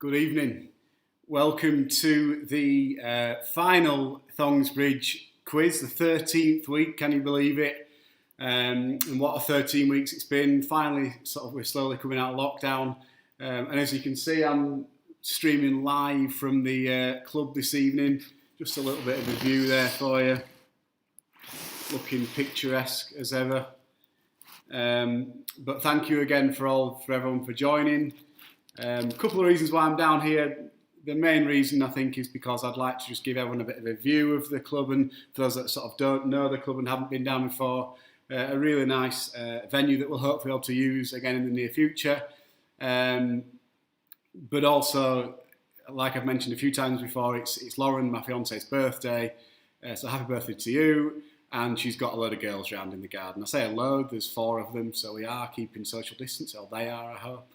Good evening. Welcome to the final Thongsbridge quiz, the 13th week, can you believe it? And what a 13 weeks it's been. Finally, we're slowly coming out of lockdown. And as you can see, I'm streaming live from the club this evening. Just a little bit of a view there for you. Looking picturesque as ever. But thank you again for everyone for joining. A couple of reasons why I'm down here. The main reason I think is because I'd like to just give everyone a bit of a view of the club, and for those that sort of don't know the club and haven't been down before, a really nice venue that we'll hopefully be able to use again in the near future. But also, like I've mentioned a few times before, it's Lauren, my fiance's birthday, so happy birthday to you. And she's got a load of girls around in the garden. I say a load, there's 4 of them, so we are keeping social distance, or they are, I hope.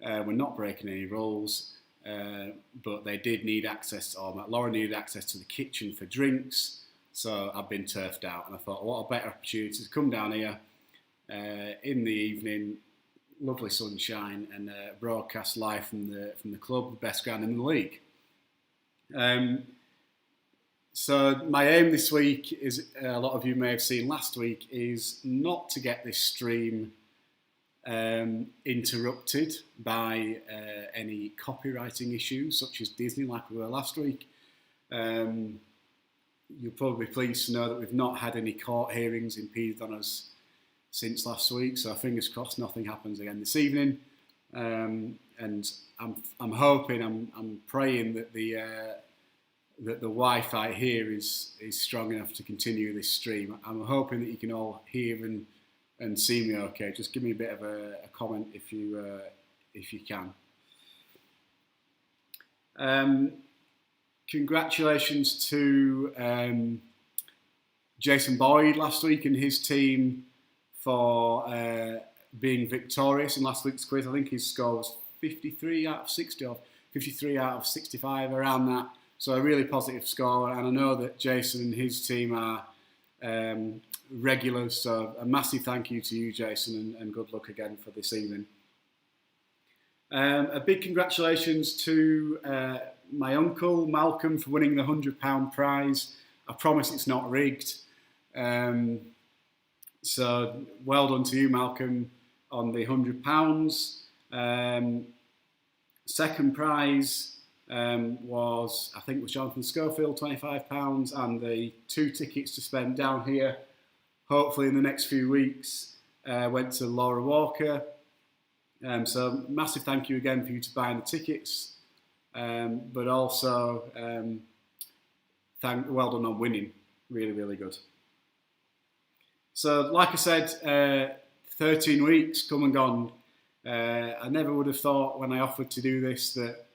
We're not breaking any rules, but they did need access, or Lauren needed access to the kitchen for drinks, so I've been turfed out, and I thought, what a better opportunity to come down here in the evening, lovely sunshine, and broadcast live from the club, the best ground in the league. So my aim this week is, a lot of you may have seen last week, is not to get this stream interrupted by any copywriting issues such as Disney like we were last week. You'll probably be pleased to know that we've not had any court hearings impeded on us since last week, so fingers crossed nothing happens again this evening. And I'm hoping, I'm praying that the Wi-Fi here is strong enough to continue this stream. I'm hoping that you can all hear and see me okay. Just give me a bit of a comment if you can. Congratulations to Jason Boyd last week and his team for being victorious in last week's quiz. I think his score was 53 out of 60 or 53 out of 65, around that. So a really positive score, and I know that Jason and his team are regulars, so a massive thank you to you, Jason, and good luck again for this evening. A big congratulations to my uncle, Malcolm, for winning the £100 prize. I promise it's not rigged. So well done to you, Malcolm, on the £100. Second prize was Jonathan Schofield, £25, and the 2 tickets to spend down here, hopefully in the next few weeks, went to Laura Walker. So massive thank you again for you to buying the tickets, but also well done on winning, really, really good. So like I said, 13 weeks come and gone. I never would have thought when I offered to do this that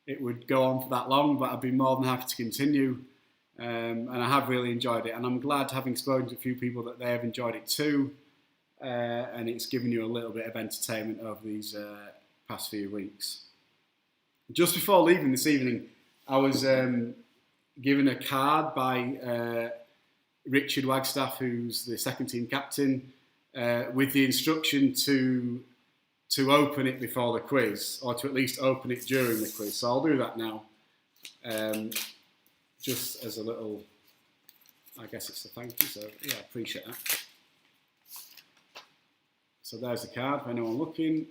it would go on for that long, but I've been more than happy to continue, and I have really enjoyed it, and I'm glad, having spoken to a few people, that they have enjoyed it too, and it's given you a little bit of entertainment over these past few weeks. Just before leaving this evening, I was given a card by Richard Wagstaff, who's the second team captain, with the instruction to open it before the quiz, or to at least open it during the quiz. So I'll do that now, just as a little, I guess it's a thank you, so yeah, I appreciate that. So there's the card for anyone looking.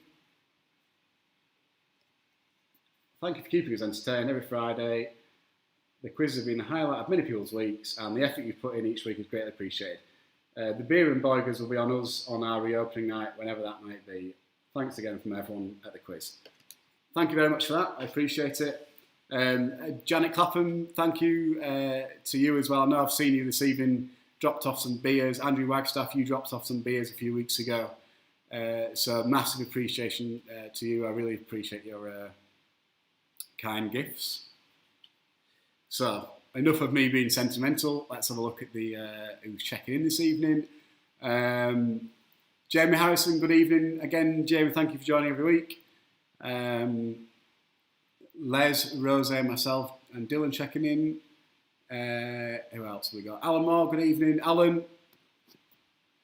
Thank you for keeping us entertained every Friday. The quiz has been a highlight of many people's weeks, and the effort you've put in each week is greatly appreciated. The beer and burgers will be on us on our reopening night, whenever that might be. Thanks again from everyone at the quiz. Thank you very much for that. I appreciate it. Janet Clapham, thank you to you as well. I know I've seen you this evening, dropped off some beers. Andrew Wagstaff, you dropped off some beers a few weeks ago. So massive appreciation to you. I really appreciate your kind gifts. So enough of me being sentimental. Let's have a look at the who's checking in this evening. Jamie Harrison, good evening. Again, Jamie, thank you for joining every week. Les, Rose, myself, and Dylan checking in. Who else have we got? Alan Moore, good evening. Alan,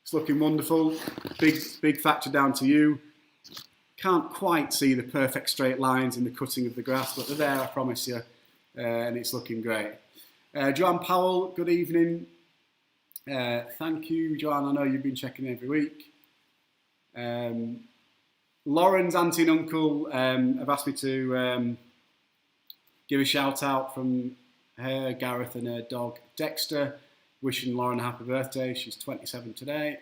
it's looking wonderful. Big factor down to you. Can't quite see the perfect straight lines in the cutting of the grass, but they're there, I promise you, and it's looking great. Joanne Powell, good evening. Thank you, Joanne. I know you've been checking every week. Lauren's auntie and uncle have asked me to give a shout out from her, Gareth, and her dog Dexter, wishing Lauren a happy birthday. She's 27 today.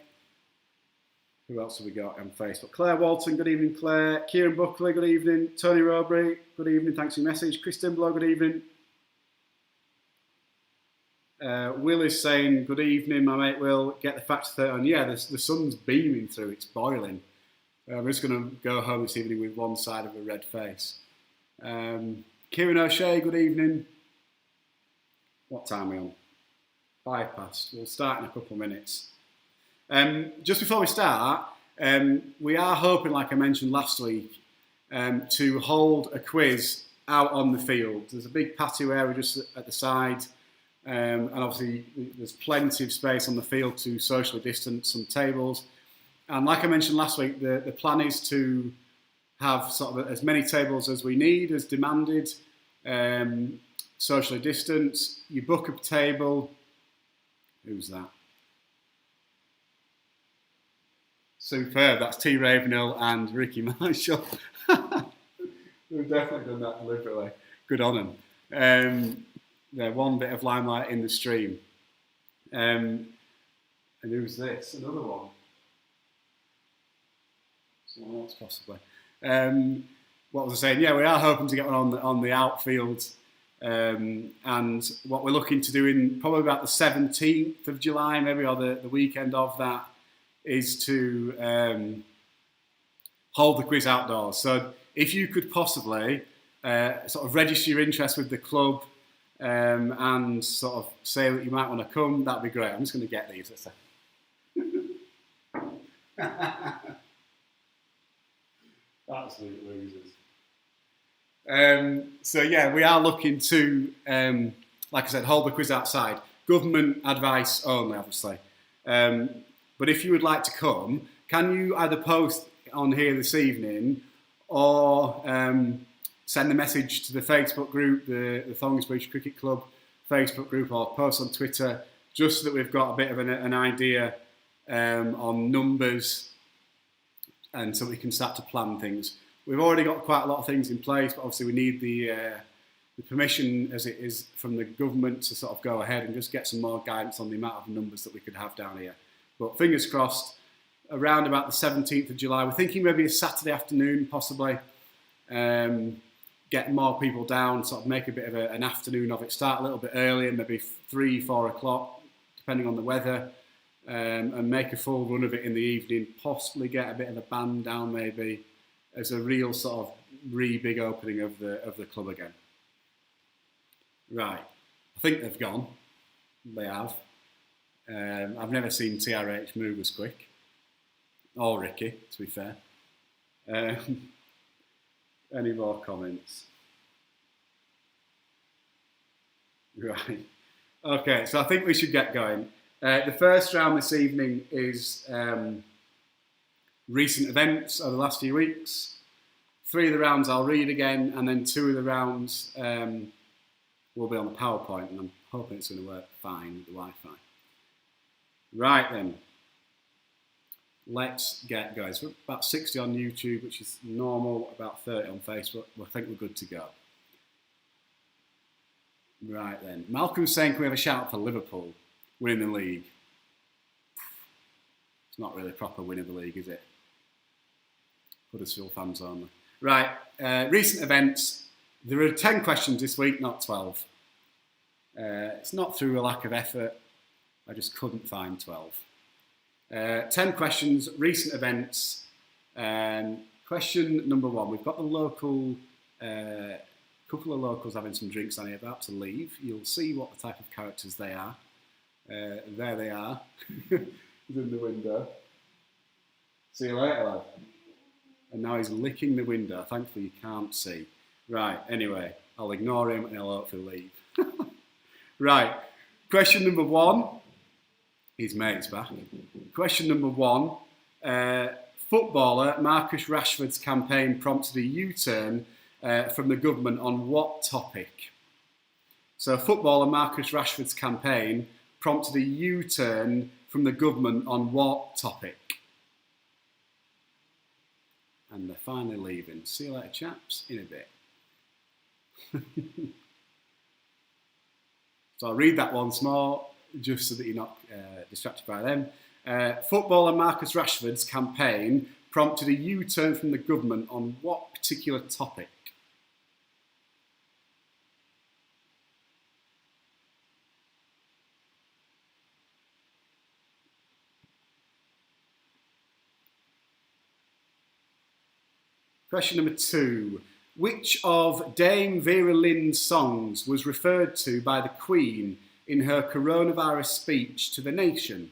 Who else have we got on Facebook? Claire Walton, good evening, Claire. Kieran Buckley, good evening. Tony Robry, good evening, thanks for your message. Chris Dimblow, good evening. Will is saying, good evening, my mate Will, get the facts 30 on. Yeah, the sun's beaming through, it's boiling. I'm just going to go home this evening with one side of a red face. Kieran O'Shea, good evening. What time are we on? 5 past. We'll start in a couple of minutes. Just before we start, we are hoping, like I mentioned last week, to hold a quiz out on the field. There's a big patio area just at the side, and obviously there's plenty of space on the field to socially distance some tables. And like I mentioned last week, the plan is to have sort of as many tables as we need, as demanded, socially distanced. You book a table. Who's that? Superb, that's T. Ravenhill and Ricky Marshall. We've definitely done that deliberately. Good on them. They're one bit of limelight in the stream. And who's this? Another one. Someone else possibly. What was I saying? Yeah, we are hoping to get one on the outfield. And what we're looking to do in probably about the 17th of July, maybe, or the weekend of that, is to hold the quiz outdoors. So if you could possibly sort of register your interest with the club and sort of say that you might want to come, that'd be great. I'm just going to get these. Absolute losers. So yeah, we are looking to, like I said, hold the quiz outside. Government advice only, obviously. But if you would like to come, can you either post on here this evening or send a message to the Facebook group, the Thongsbridge Cricket Club Facebook group, or post on Twitter, just so that we've got a bit of an idea on numbers and so we can start to plan things. We've already got quite a lot of things in place, but obviously we need the permission, as it is, from the government to sort of go ahead and just get some more guidance on the amount of numbers that we could have down here. But fingers crossed, around about the 17th of July, we're thinking maybe a Saturday afternoon, possibly. Get more people down, sort of make a bit of an afternoon of it. Start a little bit earlier, maybe 3, 4 o'clock, depending on the weather, and make a full run of it in the evening. Possibly get a bit of a band down, maybe, as a real sort of big opening of the club again. Right, I think they've gone. They have. I've never seen TRH move as quick. Or Ricky, to be fair. Any more comments? Right. Okay, so I think we should get going. The first round this evening is recent events over the last few weeks. 3 of the rounds I'll read again, and then 2 of the rounds will be on the PowerPoint, and I'm hoping it's going to work fine with the Wi-Fi. Right then, let's get going. So we're about 60 on YouTube, which is normal, about 30 on Facebook. I think we're good to go. Right then, Malcolm's saying, can we have a shout out for Liverpool winning the league? It's not really a proper win of the league, is it? Huddersfield fans only. Right, recent events. There are 10 questions this week, not 12. It's not through a lack of effort. I just couldn't find 12. 10 questions, recent events. Question number 1. We've got the local, couple of locals having some drinks on here, about to leave. You'll see what the type of characters they are. There they are, in the window. See you later, lad. And now he's licking the window. Thankfully you can't see. Right, anyway, I'll ignore him and he'll hopefully leave. Right, question number 1. His mate's back. Question number 1. Footballer Marcus Rashford's campaign prompted a U-turn from the government on what topic? So footballer Marcus Rashford's campaign prompted a U-turn from the government on what topic? And they're finally leaving. See you later, chaps, in a bit. So I'll read that once more, just so that you're not distracted by them. Footballer Marcus Rashford's campaign prompted a U-turn from the government on what particular topic? Question number 2. Which of Dame Vera Lynn's songs was referred to by the Queen in her coronavirus speech to the nation?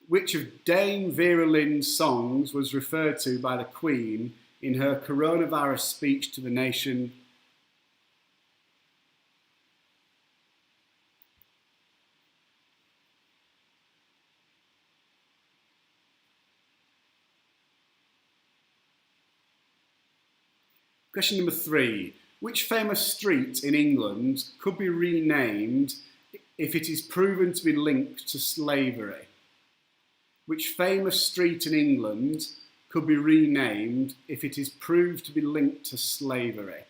Which of Dame Vera Lynn's songs was referred to by the Queen in her coronavirus speech to the nation? Question number 3. Which famous street in England could be renamed if it is proven to be linked to slavery? Which famous street in England could be renamed if it is proved to be linked to slavery?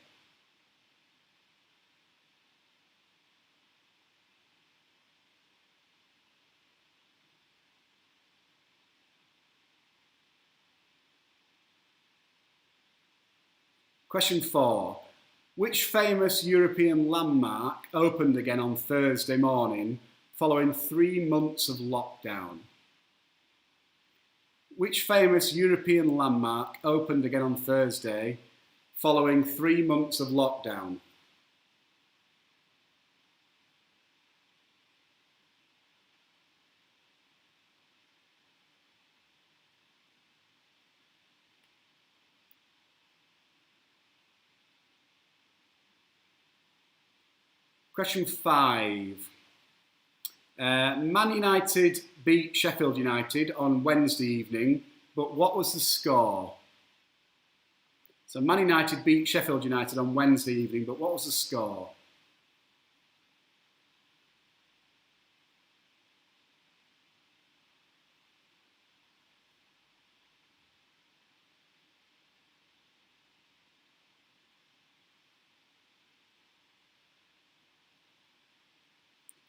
Question 4. Which famous European landmark opened again on Thursday morning following 3 months of lockdown? Which famous European landmark opened again on Thursday following 3 months of lockdown? Question 5. Man United beat Sheffield United on Wednesday evening, but what was the score? So Man United beat Sheffield United on Wednesday evening, but what was the score?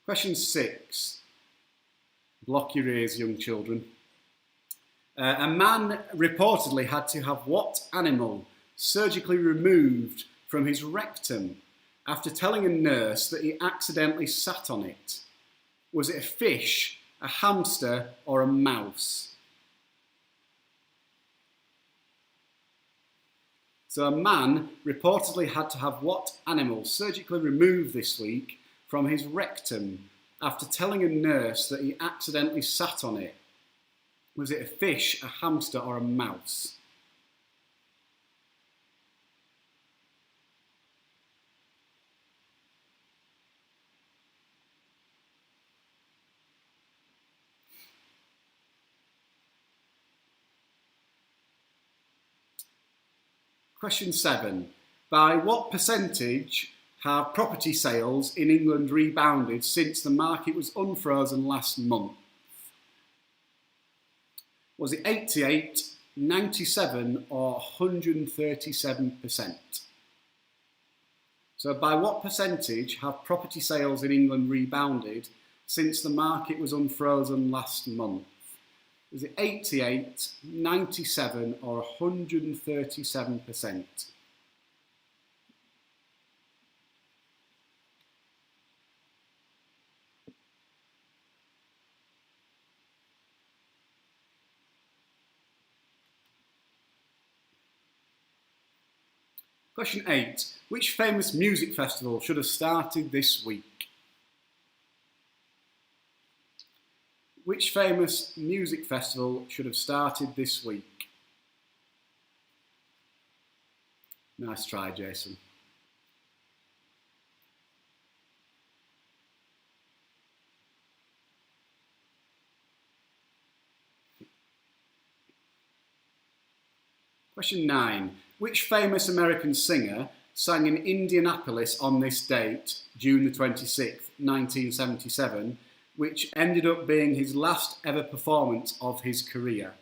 Question 6. Block your ears, young children. A man reportedly had to have what animal surgically removed from his rectum after telling a nurse that he accidentally sat on it? Was it a fish, a hamster, or a mouse? So a man reportedly had to have what animal surgically removed this week from his rectum after telling a nurse that he accidentally sat on it? Was it a fish, a hamster, or a mouse? Question 7. By what percentage have property sales in England rebounded since the market was unfrozen last month? Was it 88, 97 or 137%? So by what percentage have property sales in England rebounded since the market was unfrozen last month? Was it 88, 97 or 137%? Question 8. Which famous music festival should have started this week? Which famous music festival should have started this week? Nice try, Jason. Question 9. Which famous American singer sang in Indianapolis on this date, June the 26th, 1977, which ended up being his last ever performance of his career?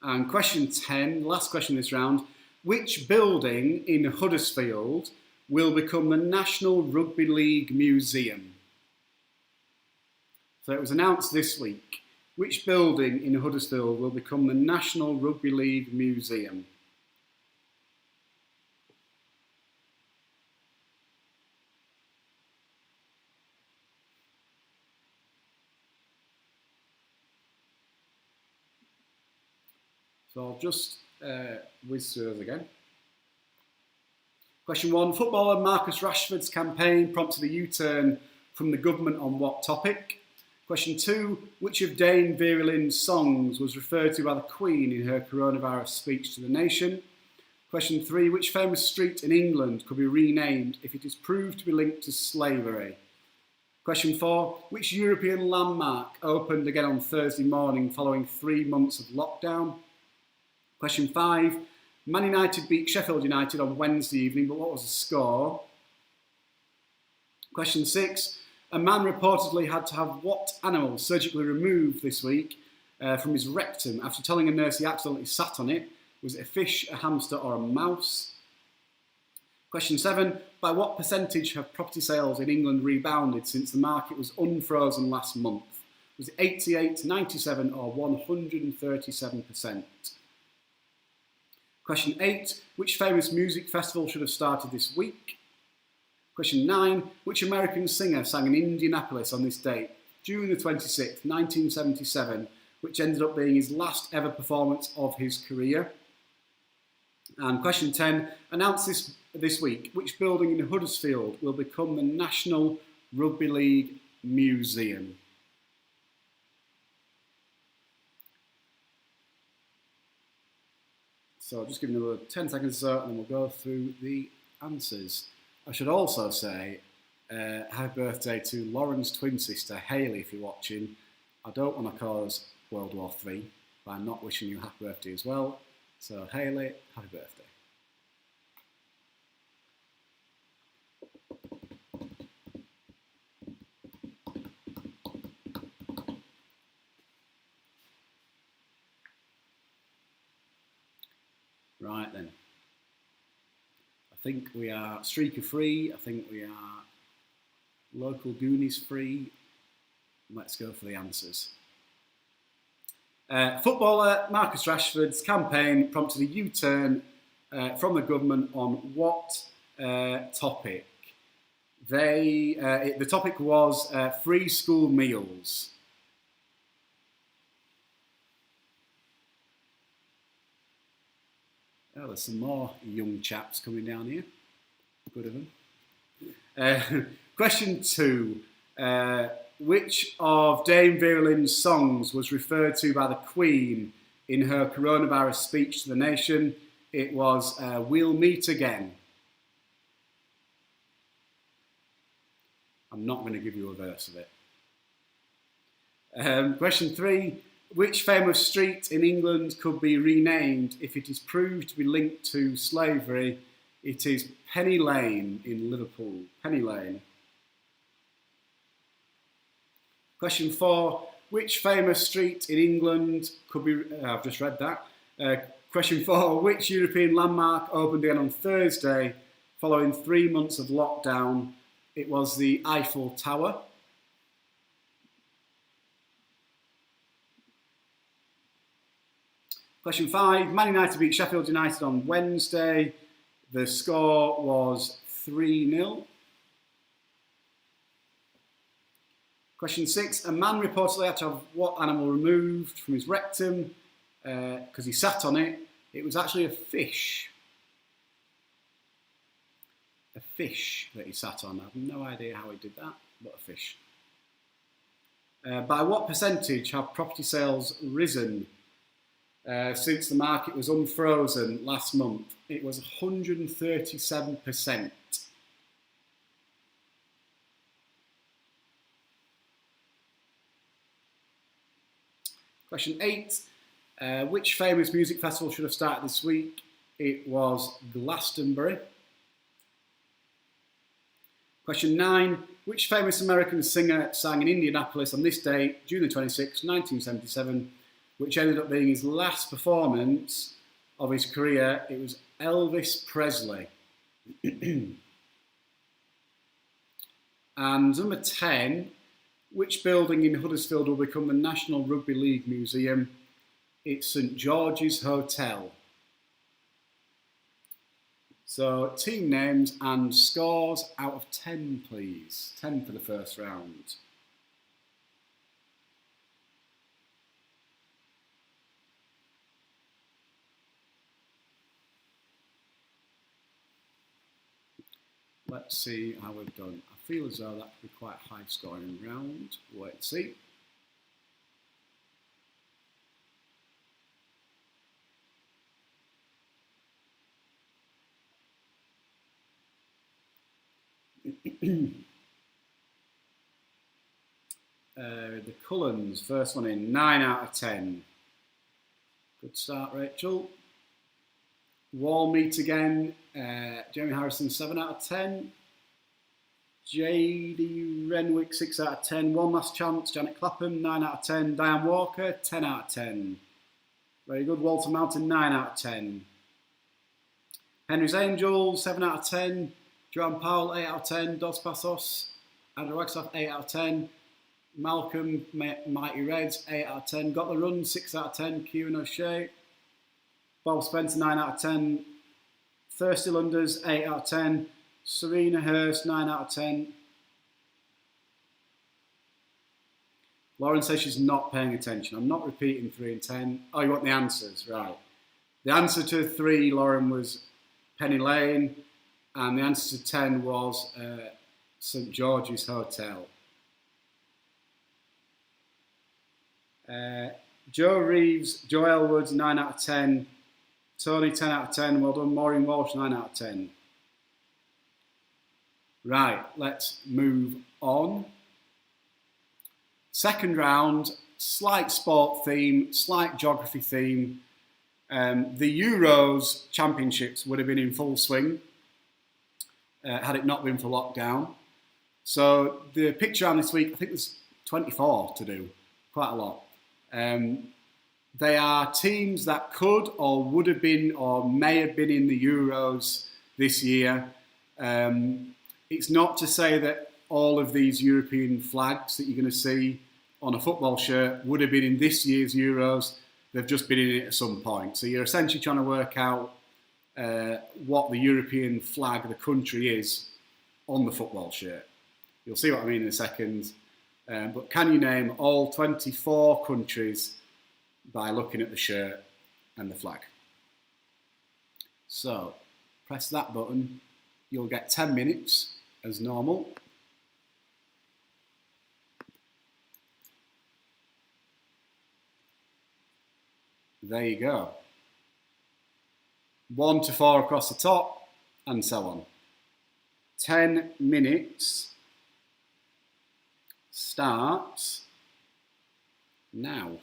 And question 10, last question this round. Which building in Huddersfield will become the National Rugby League Museum? So it was announced this week. Which building in Huddersfield will become the National Rugby League Museum? So I'll just whiz through those again. Question 1. Footballer Marcus Rashford's campaign prompted a U-turn from the government on what topic? Question 2. Which of Dame Vera Lynn's songs was referred to by the Queen in her coronavirus speech to the nation? Question 3. Which famous street in England could be renamed if it is proved to be linked to slavery? Question 4. Which European landmark opened again on Thursday morning following 3 months of lockdown? Question 5. Man United beat Sheffield United on Wednesday evening, but what was the score? Question 6. A man reportedly had to have what animal surgically removed this week from his rectum after telling a nurse he accidentally sat on it? Was it a fish, a hamster or a mouse? Question 7. By what percentage have property sales in England rebounded since the market was unfrozen last month? Was it 88, 97 or 137%? Question 8. Which famous music festival should have started this week? Question 9. Which American singer sang in Indianapolis on this date, June the 26th, 1977, which ended up being his last ever performance of his career? And question 10. Announced this week, which building in Huddersfield will become the National Rugby League Museum? So I'll just give you another 10 seconds or so and then we'll go through the answers. I should also say happy birthday to Lauren's twin sister, Hayley, if you're watching. I don't want to cause World War III by not wishing you happy birthday as well. So Hayley, happy birthday. Right then, I think we are streaker free, I think we are local Goonies free. Let's go for the answers. Footballer Marcus Rashford's campaign prompted a U-turn from the government on what topic? The topic was free school meals. Oh, there's some more young chaps coming down here. Good of them. Question 2. Which of Dame Vera Lynn's songs was referred to by the Queen in her coronavirus speech to the nation? It was We'll Meet Again. I'm not going to give you a verse of it. Question 3. Which famous street in England could be renamed if it is proved to be linked to slavery? It is Penny Lane in Liverpool. Penny Lane. Question 4. Which famous street in England could be... I've just read that. Question 4. Which European landmark opened again on Thursday following 3 months of lockdown? It was the Eiffel Tower. Question 5. Man United beat Sheffield United on Wednesday. The score was 3-0. Question 6. A man reportedly had to have what animal removed from his rectum because he sat on it? It was actually a fish. A fish that he sat on. I have no idea how he did that, but a fish. By what percentage have property sales risen Since the market was unfrozen last month, it was 137%. Question 8. Which famous music festival should have started this week? It was Glastonbury. Question 9. Which famous American singer sang in Indianapolis on this date, June the 26th, 1977, which ended up being his last performance of his career? It was Elvis Presley. And number 10. Which building in Huddersfield will become the National Rugby League Museum? It's St George's Hotel. So, team names and scores out of 10, please. 10 for the first round. Let's see how we've done. I feel as though that could be quite a high scoring round. Wait and see. The Cullens, first one in, 9 out of 10. Good start, Rachel. Wall meet again, Jamie Harrison, 7 out of 10. JD Renwick, 6 out of 10. One Last Chance, Janet Clapham, 9 out of 10. Diane Walker, 10 out of 10. Very good. Walter Mountain, 9 out of 10. Henry's Angels, 7 out of 10. Joanne Powell, 8 out of 10. Dos Passos, Andrew Wagstaff, 8 out of 10. Malcolm, Mighty Reds, 8 out of 10. Got the Run, 6 out of 10. Kieran O'Shea. Bob Spencer, 9 out of 10. Thirsty Lunders, 8 out of 10. Serena Hurst, 9 out of 10. Lauren says she's not paying attention. I'm not repeating 3 and 10. Oh, you want the answers? Right. The answer to 3, Lauren, was Penny Lane. And the answer to 10 was St George's Hotel. Joe Reeves, Joe Elwoods, 9 out of 10. Tony, 10 out of 10. Well done. Maureen Walsh, 9 out of 10. Right, let's move on. Second round, slight sport theme, slight geography theme. The Euros Championships would have been in full swing had it not been for lockdown. So the picture round this week, I think there's 24 to do, quite a lot. They are teams that could or would have been or may have been in the Euros this year. It's not to say that all of these European flags that you're going to see on a football shirt would have been in this year's Euros. They've just been in it at some point. So you're essentially trying to work out what the European flag of the country is on the football shirt. You'll see what I mean in a second. But can you name all 24 countries by looking at the shirt and the flag? So press that button. You'll get 10 minutes as normal. There you go. 1 to 4 across the top, and so on. 10 minutes starts now.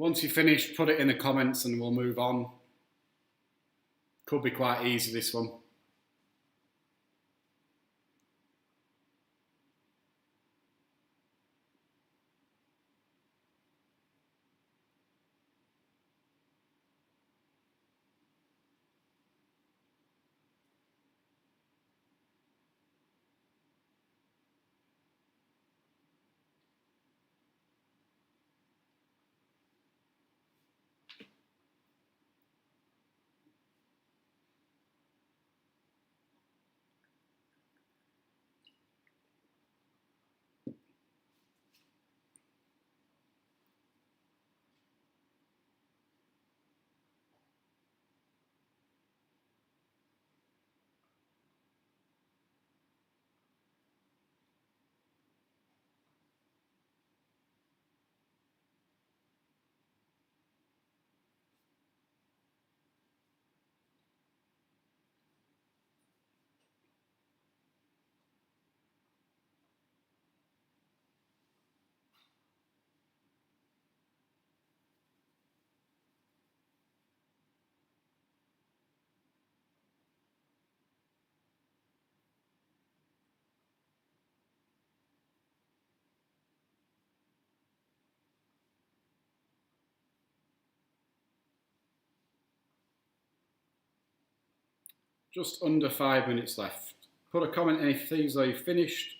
Once you've finished, put it in the comments and we'll move on. Could be quite easy, this one. Just under 5 minutes left. Put a comment in if things are finished.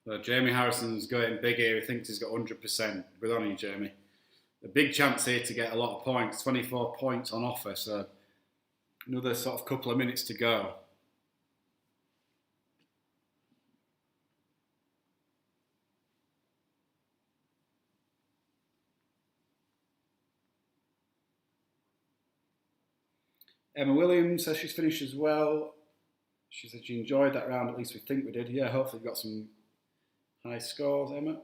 So Jamie Harrison's going big here. He thinks he's got 100%. Good on you, Jamie. A big chance here to get a lot of points. 24 points on offer, so another sort of couple of minutes to go. Emma Williams says she's finished as well. She said she enjoyed that round, at least we think we did. Yeah, hopefully we got some high scores, Emma.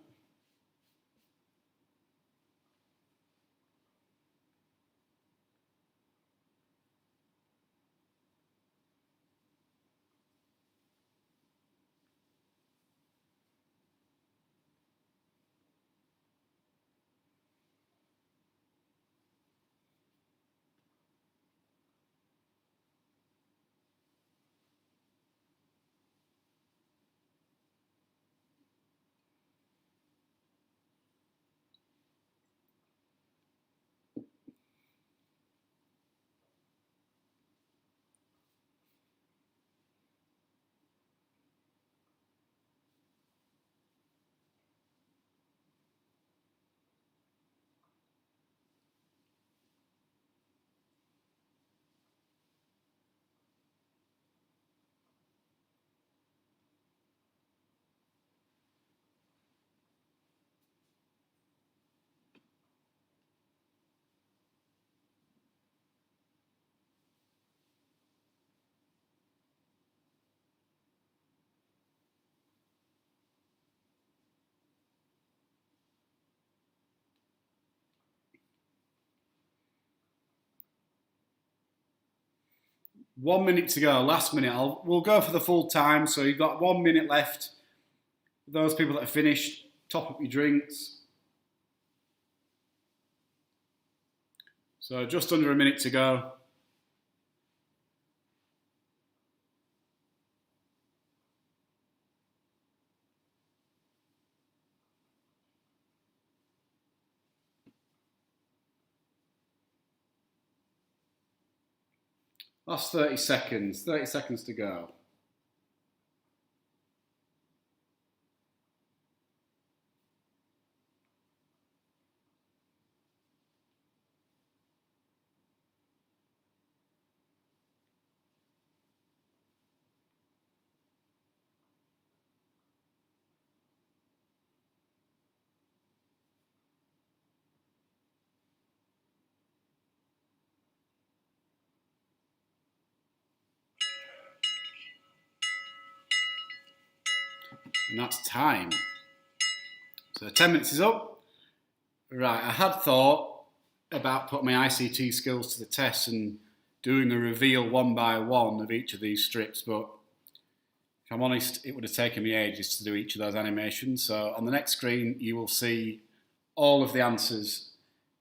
1 minute to go, last minute. We'll go for the full time, so you've got 1 minute left. Those people that have finished, top up your drinks. So just under a minute to go. Last 30 seconds, 30 seconds to go. And that's time. So 10 minutes is up. Right, I had thought about putting my ICT skills to the test and doing a reveal one by one of each of these strips, but if I'm honest, it would have taken me ages to do each of those animations. So on the next screen, you will see all of the answers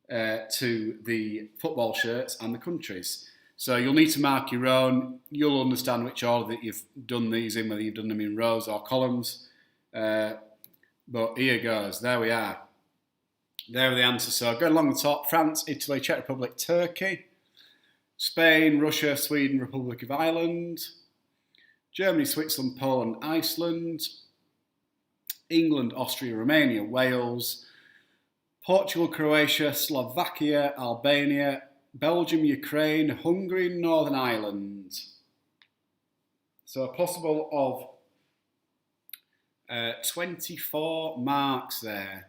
to the football shirts and the countries. So you'll need to mark your own. You'll understand which order that you've done these in, whether you've done them in rows or columns. But here goes. There we are. There are the answers. So going along the top: France, Italy, Czech Republic, Turkey, Spain, Russia, Sweden, Republic of Ireland, Germany, Switzerland, Poland, Iceland, England, Austria, Romania, Wales, Portugal, Croatia, Slovakia, Albania, Belgium, Ukraine, Hungary, Northern Ireland. So a possible of 24 marks there.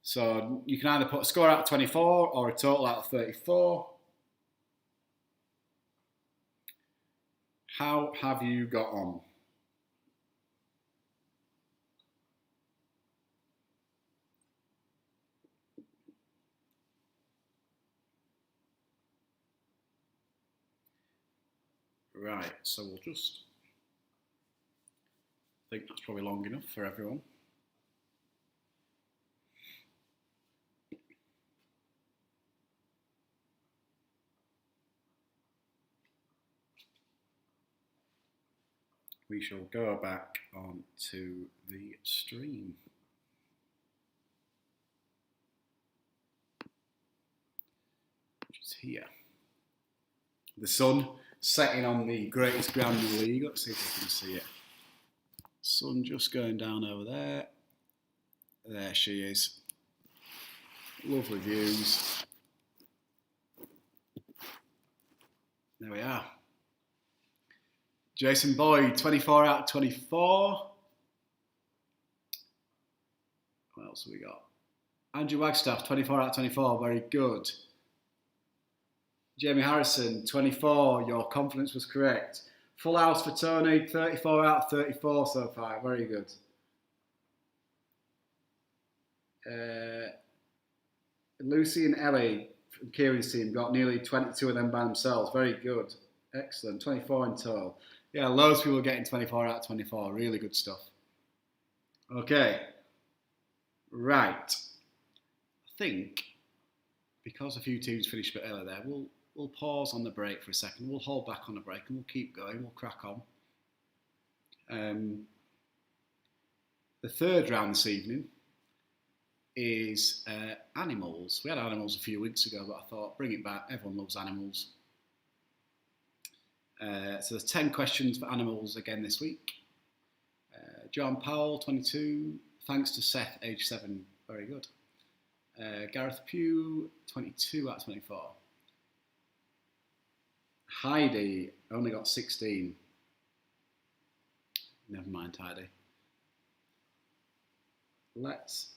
So you can either put a score out of 24 or a total out of 34. How have you got on? Right, so we'll just, I think that's probably long enough for everyone. We shall go back onto the stream. Which is here. The sun setting on the greatest ground in the league. Let's see if we can see it. Sun just going down over there. There she is. Lovely views. There we are. Jason Boyd, 24 out of 24. What else have we got? Andrew Wagstaff, 24 out of 24. Very good. Jamie Harrison, 24. Your confidence was correct. Full house for Tony, 34 out of 34 so far. Very good. Lucy and Ellie from Kieran's team got nearly 22 of them by themselves. Very good. Excellent. 24 in total. Yeah, loads of people are getting 24 out of 24. Really good stuff. Okay. Right. I think because a few teams finished a bit earlier there, we'll pause on the break for a second. We'll hold back on the break and we'll keep going. We'll crack on. The third round this evening is animals. We had animals a few weeks ago, but I thought bring it back. Everyone loves animals. So there's 10 questions for animals again this week. John Powell, 22. Thanks to Seth, age 7. Very good. Gareth Pugh, 22 out of 24. Heidi only got 16. Never mind, Heidi. Let's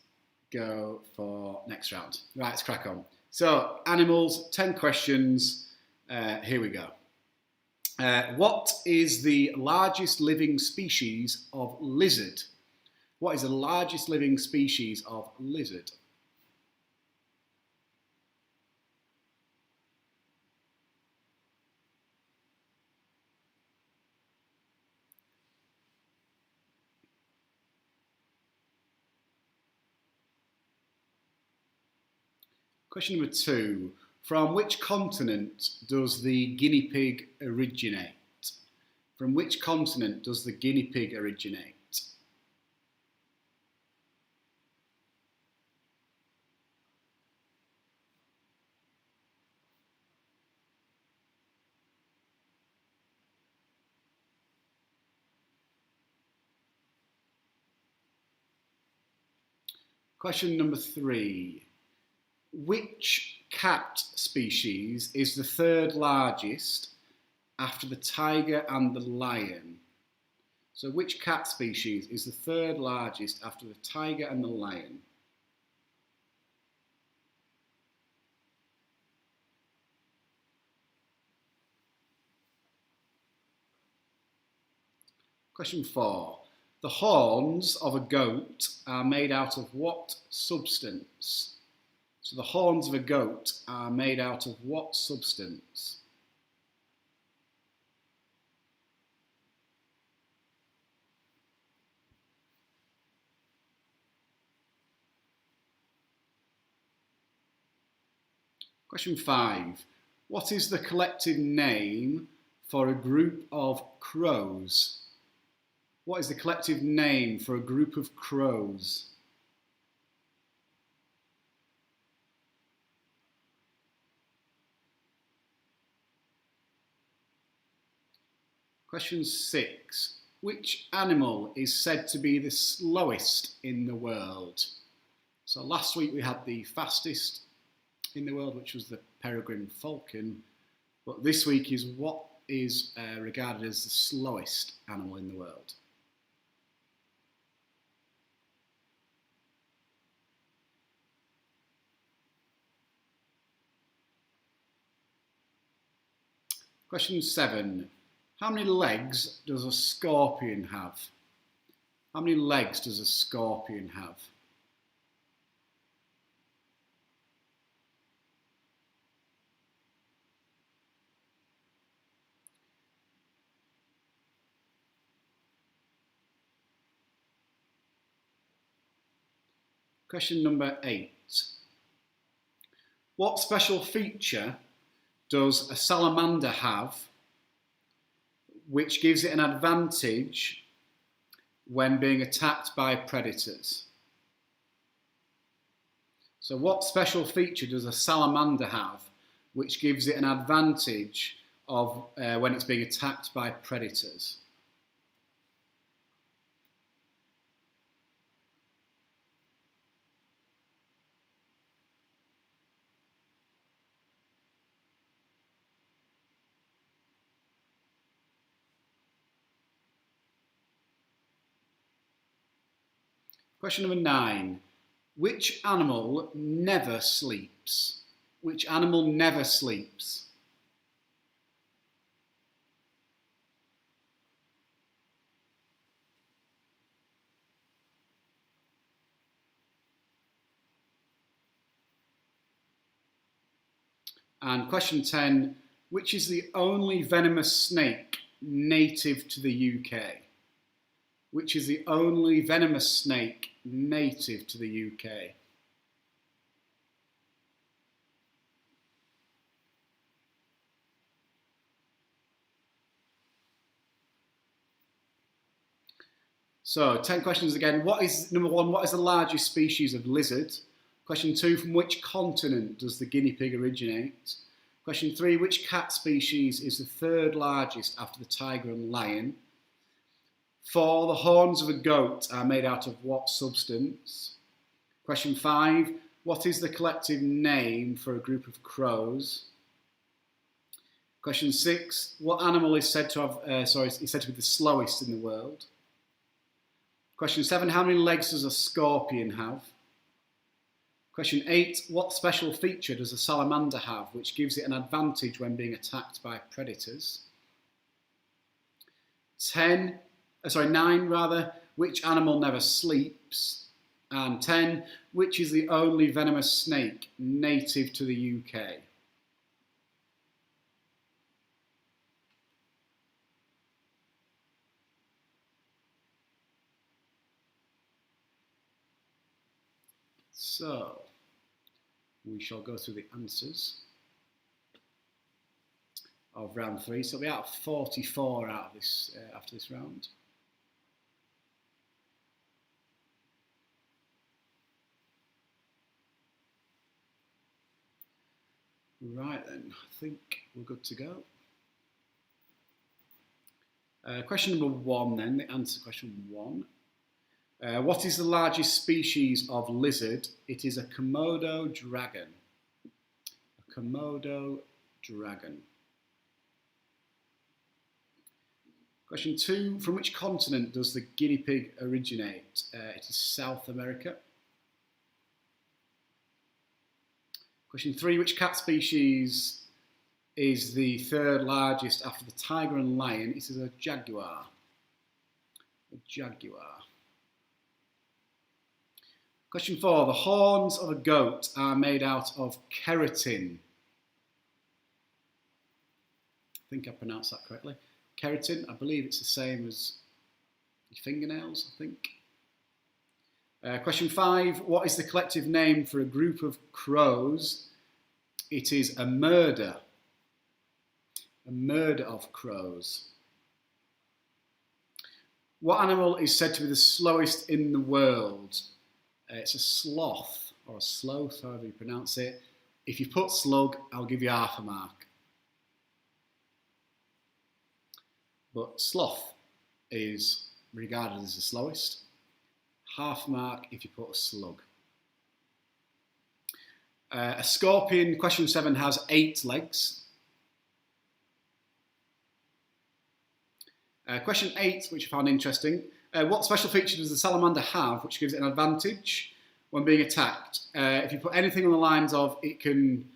go for next round. Right, let's crack on. So, animals, 10 questions. Here we go. What is the largest living species of lizard? What is the largest living species of lizard? Question number 2. From which continent does the guinea pig originate? From which continent does the guinea pig originate? Question number 3. Which cat species is the third largest after the tiger and the lion? So which cat species is the third largest after the tiger and the lion? Question 4. The horns of a goat are made out of what substance? So the horns of a goat are made out of what substance? Question 5. What is the collective name for a group of crows? What is the collective name for a group of crows? Question 6. Which animal is said to be the slowest in the world? So last week we had the fastest in the world, which was the peregrine falcon. But this week is what is regarded as the slowest animal in the world? Question 7. How many legs does a scorpion have? How many legs does a scorpion have? Question number 8. What special feature does a salamander have which gives it an advantage when being attacked by predators? So what special feature does a salamander have which gives it an advantage of when it's being attacked by predators? Question number 9. Which animal never sleeps? Which animal never sleeps? And question 10. Which is the only venomous snake native to the UK? Which is the only venomous snake native to the UK? So 10 questions again. Number 1, what is the largest species of lizard? Question 2, from which continent does the guinea pig originate? Question 3, which cat species is the third largest after the tiger and lion? 4, the horns of a goat are made out of what substance? Question 5, what is the collective name for a group of crows? Question 6, what animal is said to have, is said to be the slowest in the world? Question 7, how many legs does a scorpion have? Question 8, what special feature does a salamander have which gives it an advantage when being attacked by predators? 9, which animal never sleeps? And 10, which is the only venomous snake native to the UK? So, we shall go through the answers of round 3. So we'll be out of 44 out of this after this round. Right then, I think we're good to go. Question number 1 then, the answer to question 1. What is the largest species of lizard? It is a Komodo dragon. A Komodo dragon. Question 2. From which continent does the guinea pig originate? It is South America. Question 3. Which cat species is the 3rd largest after the tiger and lion? It is a jaguar. A jaguar. Question 4. The horns of a goat are made out of keratin. I think I pronounced that correctly. Keratin, I believe it's the same as your fingernails, I think. Question 5. What is the collective name for a group of crows? It is a murder. A murder of crows. What animal is said to be the slowest in the world? It's a sloth, or a sloth, however you pronounce it. If you put slug, I'll give you half a mark. But sloth is regarded as the slowest. Half mark if you put a slug. A scorpion, question 7, has 8 legs. Question 8, which I found interesting. What special feature does the salamander have which gives it an advantage when being attacked? If you put anything on the lines of it can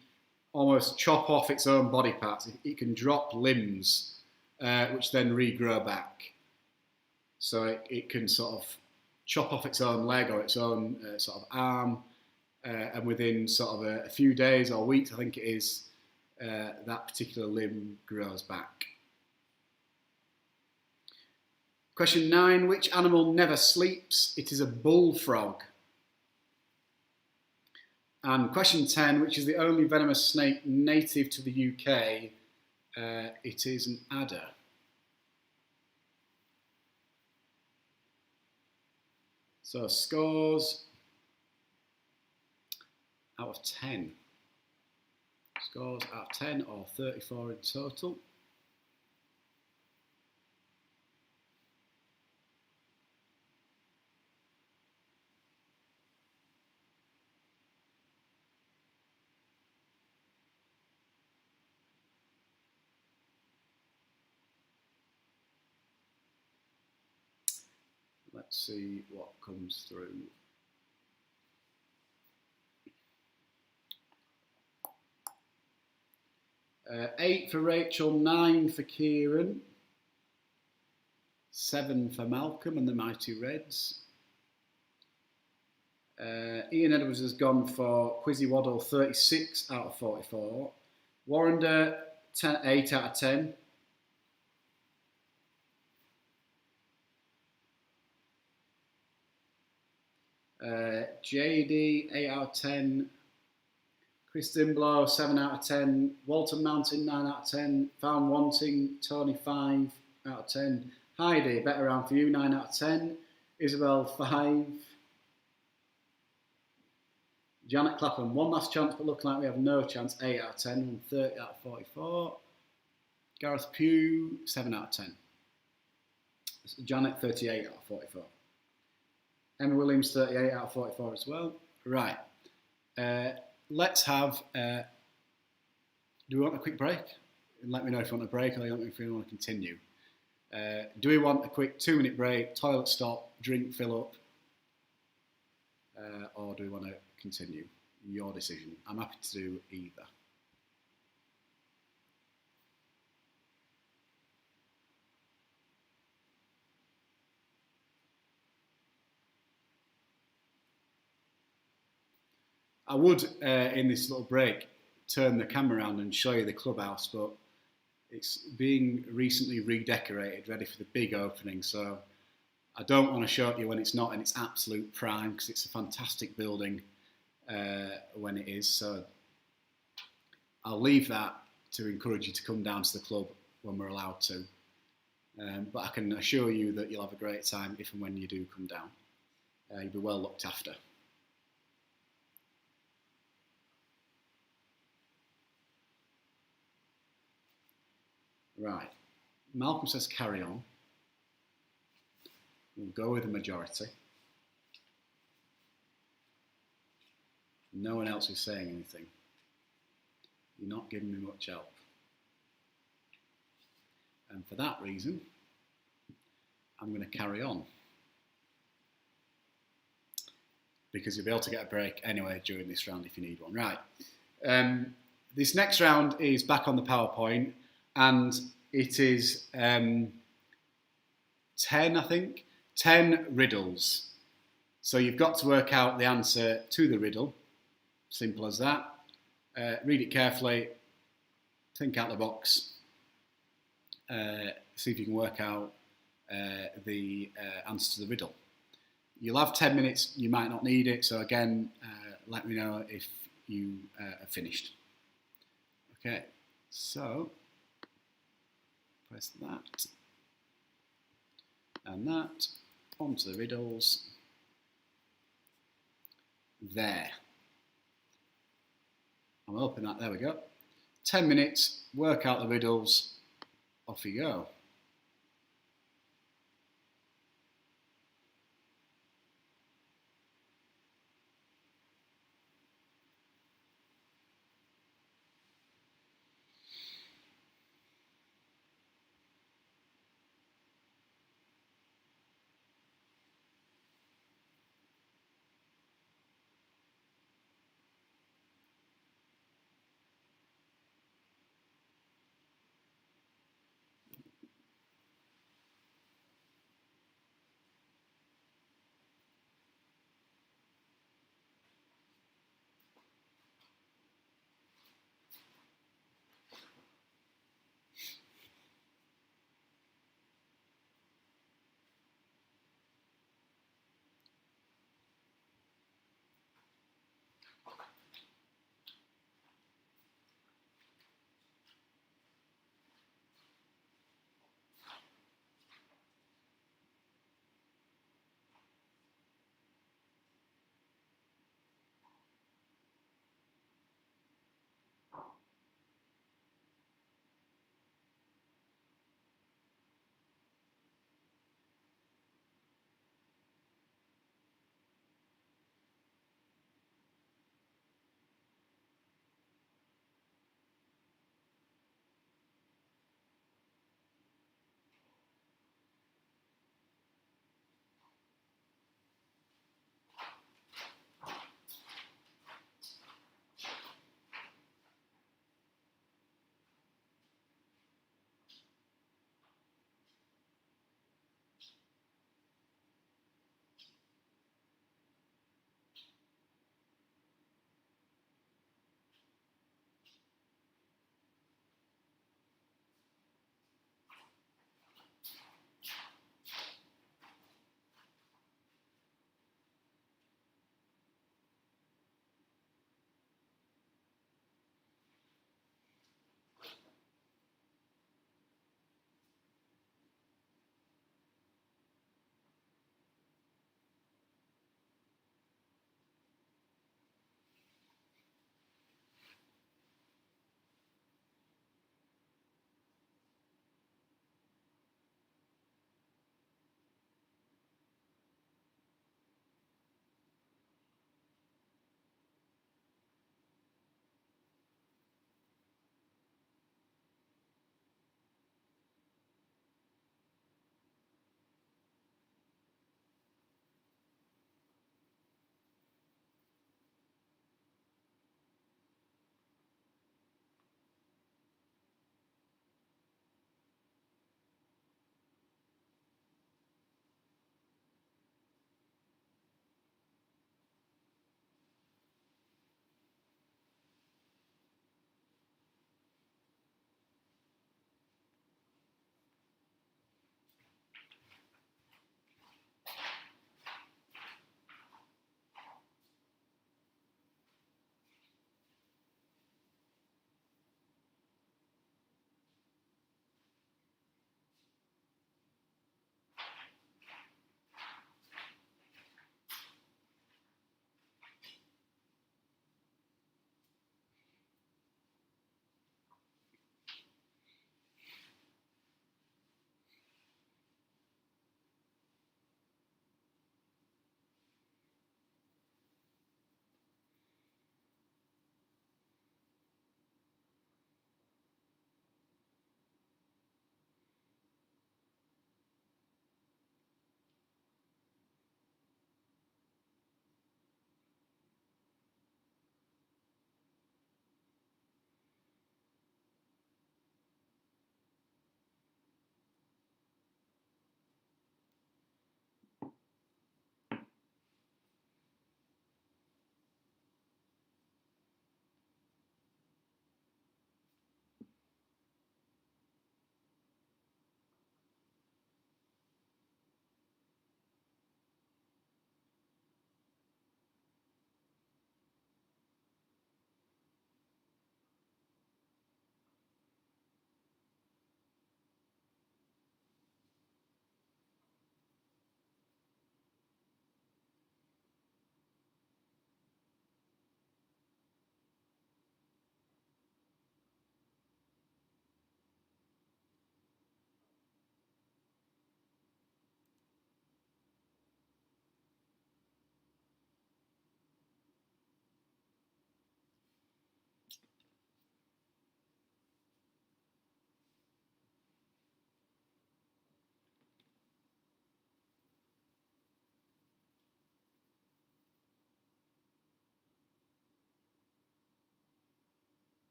almost chop off its own body parts, it can drop limbs, which then regrow back. So it can sort of chop off its own leg or its own sort of arm, and within sort of a few days or weeks, I think it is, that particular limb grows back. Question 9, which animal never sleeps? It is a bullfrog. And question 10, which is the only venomous snake native to the UK? It is an adder. So scores out of 10. Scores out of 10, or 34 in total. Let's see what comes through. Eight for Rachel, 9 for Kieran, 7 for Malcolm and the Mighty Reds. Ian Edwards has gone for Quizzy Waddle, 36 out of 44. Warrender, 8 out of 10. JD, 8 out of 10. Chris Dimblow, 7 out of 10. Walton Mountain, 9 out of 10. Found Wanting, Tony, 5 out of 10. Heidi, better round for you, 9 out of 10. Isabel, 5. Janet Clapham, one last chance, but looking like we have no chance, 8 out of 10. And 30 out of 44. Gareth Pugh, 7 out of 10. Janet, 38 out of 44. Emma Williams, 38 out of 44 as well. Right. Let's have... do we want a quick break? Let me know if you want a break, or if you want to continue. Do we want a quick 2-minute break, toilet stop, drink, fill up? Or do we want to continue? Your decision. I'm happy to do either. I would, in this little break, turn the camera around and show you the clubhouse, but it's being recently redecorated, ready for the big opening, so I don't want to show it you when it's not in its absolute prime, because it's a fantastic building, when it is. So I'll leave that to encourage you to come down to the club when we're allowed to. But I can assure you that you'll have a great time if and when you do come down. You'll be well looked after. Right, Malcolm says carry on. We'll go with the majority. No one else is saying anything. You're not giving me much help. And for that reason, I'm going to carry on. Because you'll be able to get a break anyway during this round if you need one. Right. This next round is back on the PowerPoint, and it is 10, I think. 10 riddles. So you've got to work out the answer to the riddle. Simple as that. Read it carefully. Think out the box. See if you can work out the answer to the riddle. You'll have 10 minutes. You might not need it. So again, let me know if you are finished. Okay. So press that and that onto the riddles. There. I'll open that. There we go. 10 minutes. Work out the riddles. Off you go.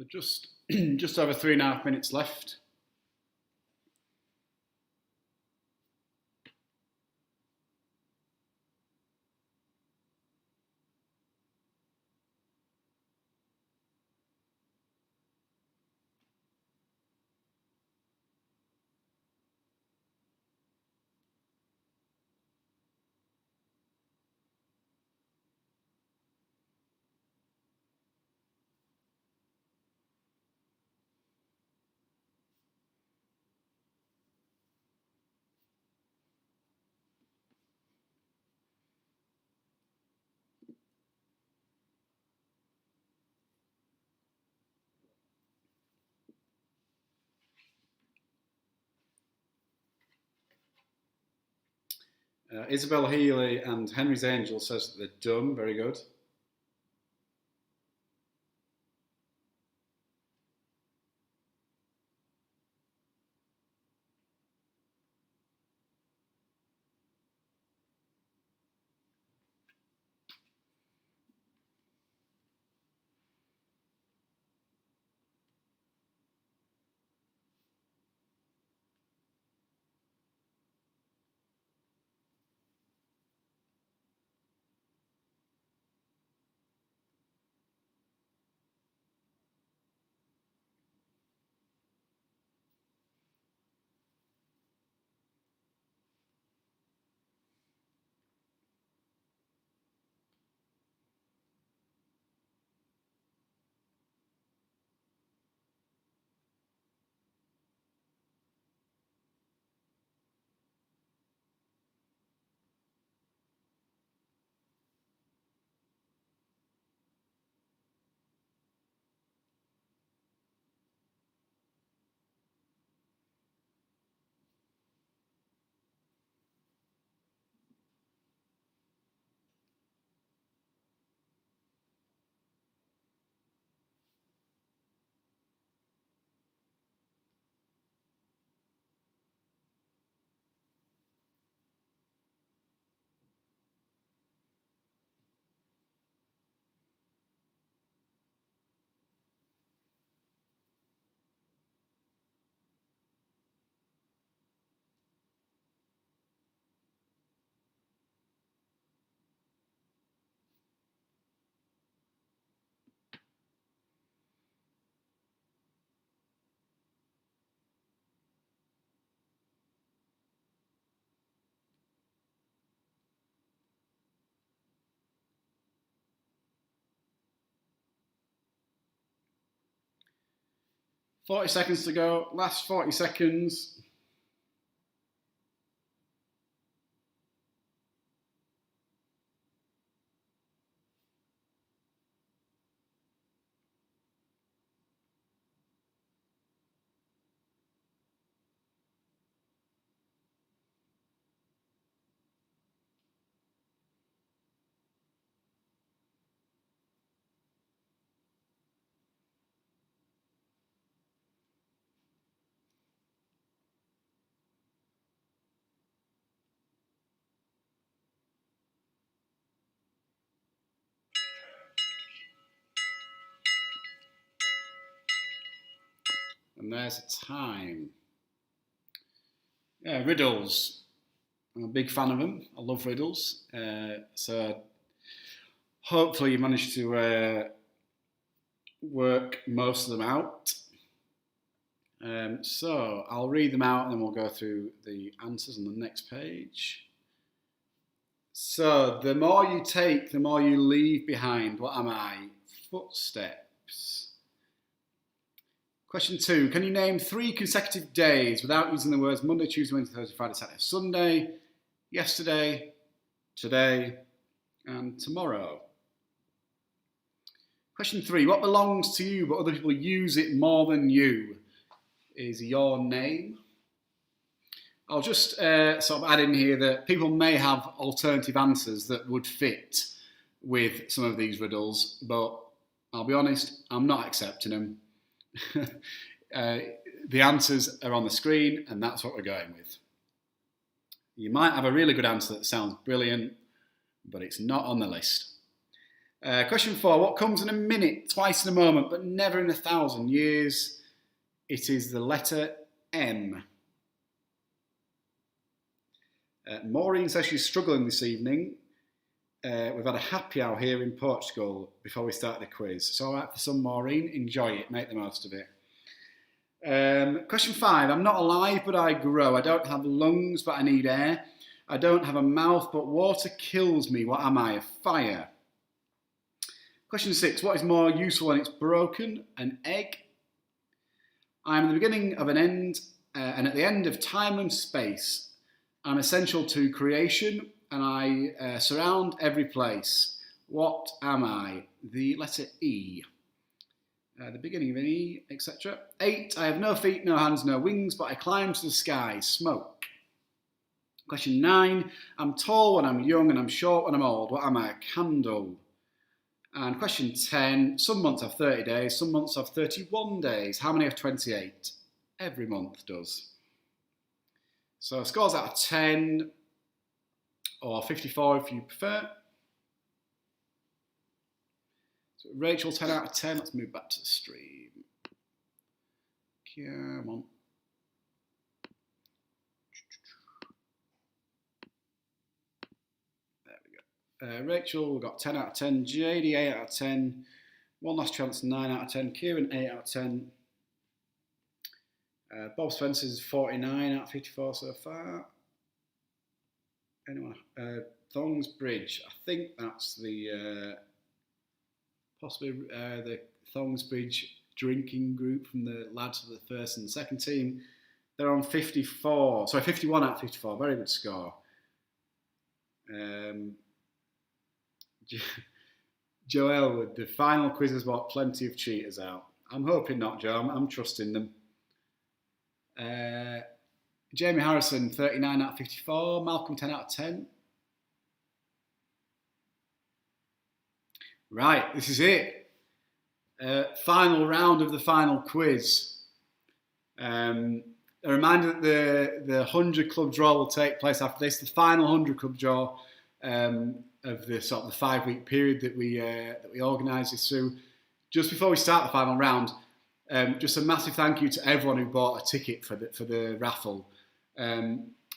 Just over 3.5 minutes left. Isabel Healy and Henry's Angel says that they're done. Very good. Forty seconds to go. Last 40 seconds. And there's a time. Yeah, riddles. I'm a big fan of them. I love riddles. So hopefully you managed to work most of them out. So I'll read them out and then we'll go through the answers on the next page. So the more you take, the more you leave behind. What am I? Footsteps. Question 2. Can you name 3 consecutive days without using the words Monday, Tuesday, Wednesday, Thursday, Friday, Saturday, Sunday, yesterday, today, and tomorrow? Question 3. What belongs to you but other people use it more than you? Is your name. I'll just sort of add in here that people may have alternative answers that would fit with some of these riddles, but I'll be honest, I'm not accepting them. The answers are on the screen and that's what we're going with. You might have a really good answer that sounds brilliant, but it's not on the list. Question 4. What comes in a minute, twice in a moment, but never in 1,000 years? It is the letter M. Maureen says she's struggling this evening. We've had a happy hour here in Portugal before we start the quiz. It's all right for some, Maureen. Enjoy it. Make the most of it. Question 5. I'm not alive, but I grow. I don't have lungs, but I need air. I don't have a mouth, but water kills me. What am I? A fire. Question 6. What is more useful when it's broken? An egg. I am the beginning of an end, and at the end of time and space. I'm essential to creation, and I surround every place. What am I? The letter E. The beginning of an E, etc. 8. I have no feet, no hands, no wings, but I climb to the sky. Smoke. Question 9. I'm tall when I'm young, and I'm short when I'm old. What am I? A candle. And question 10, some months have 30 days, some months have 31 days. How many have 28? Every month does. So scores out of 10, or 54 if you prefer. So Rachel, 10 out of 10. Let's move back to the stream. Come on. Rachel, we've got 10 out of 10. JD, 8 out of 10. One last chance, 9 out of 10. Kieran, 8 out of 10. Bob Spencer's 49 out of 54 so far. Anyone? Thongsbridge. I think that's the possibly the Thongsbridge drinking group from the lads of the first and second team. They're on 54. Sorry, 51 out of 54. Very good score. Joe Elwood, the final quiz has brought plenty of cheaters out. I'm hoping not, Joe. I'm trusting them. Jamie Harrison, 39 out of 54. Malcolm, 10 out of 10. Right, this is it. Final round of the final quiz. A reminder that the 100 club draw will take place after this. The final 100 club draw of the sort of the 5-week period that we organise this through. Just before we start the final round, just a massive thank you to everyone who bought a ticket for the raffle.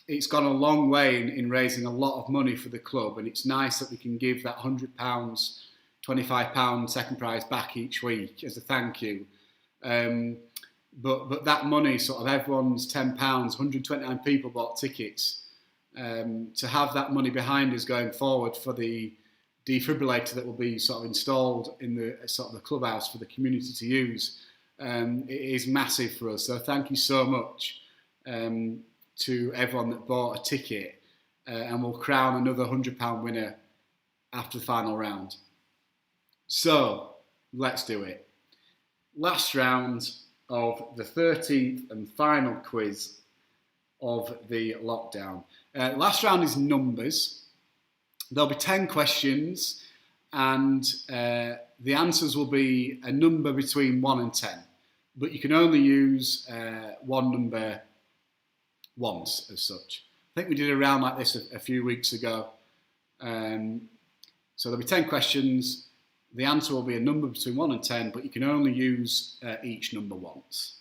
It's gone a long way in raising a lot of money for the club, and it's nice that we can give that £100, £25 second prize back each week as a thank you. But that money, sort of everyone's £10, 129 people bought tickets. To have that money behind us going forward for the defibrillator that will be sort of installed in the sort of the clubhouse for the community to use, it is massive for us. So thank you so much to everyone that bought a ticket, and we'll crown another £100 winner after the final round. So let's do it. Last round of the 13th and final quiz of the lockdown. Last round is numbers. There'll be 10 questions, and the answers will be a number between 1 and 10. But you can only use one number once as such. I think we did a round like this a few weeks ago. So there'll be 10 questions. The answer will be a number between 1 and 10, but you can only use each number once.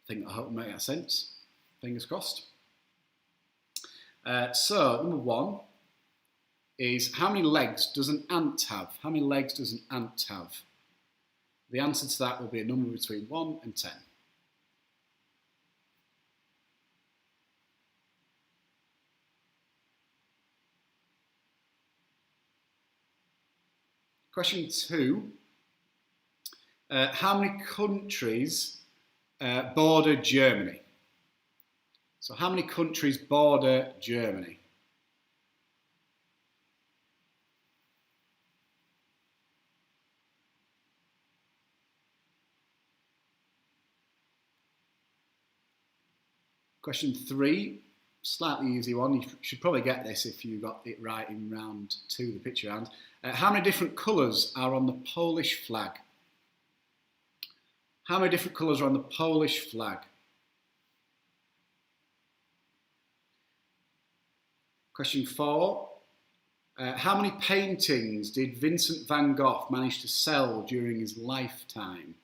I hope it makes sense. Fingers crossed. So, number 1 is, how many legs does an ant have? How many legs does an ant have? The answer to that will be a number between 1 and 10. Question 2. How many countries border Germany? So how many countries border Germany? Question 3, slightly easy one. You should probably get this if you got it right in round 2, the picture round. How many different colours are on the Polish flag? How many different colours are on the Polish flag? Question 4. How many paintings did Vincent van Gogh manage to sell during his lifetime?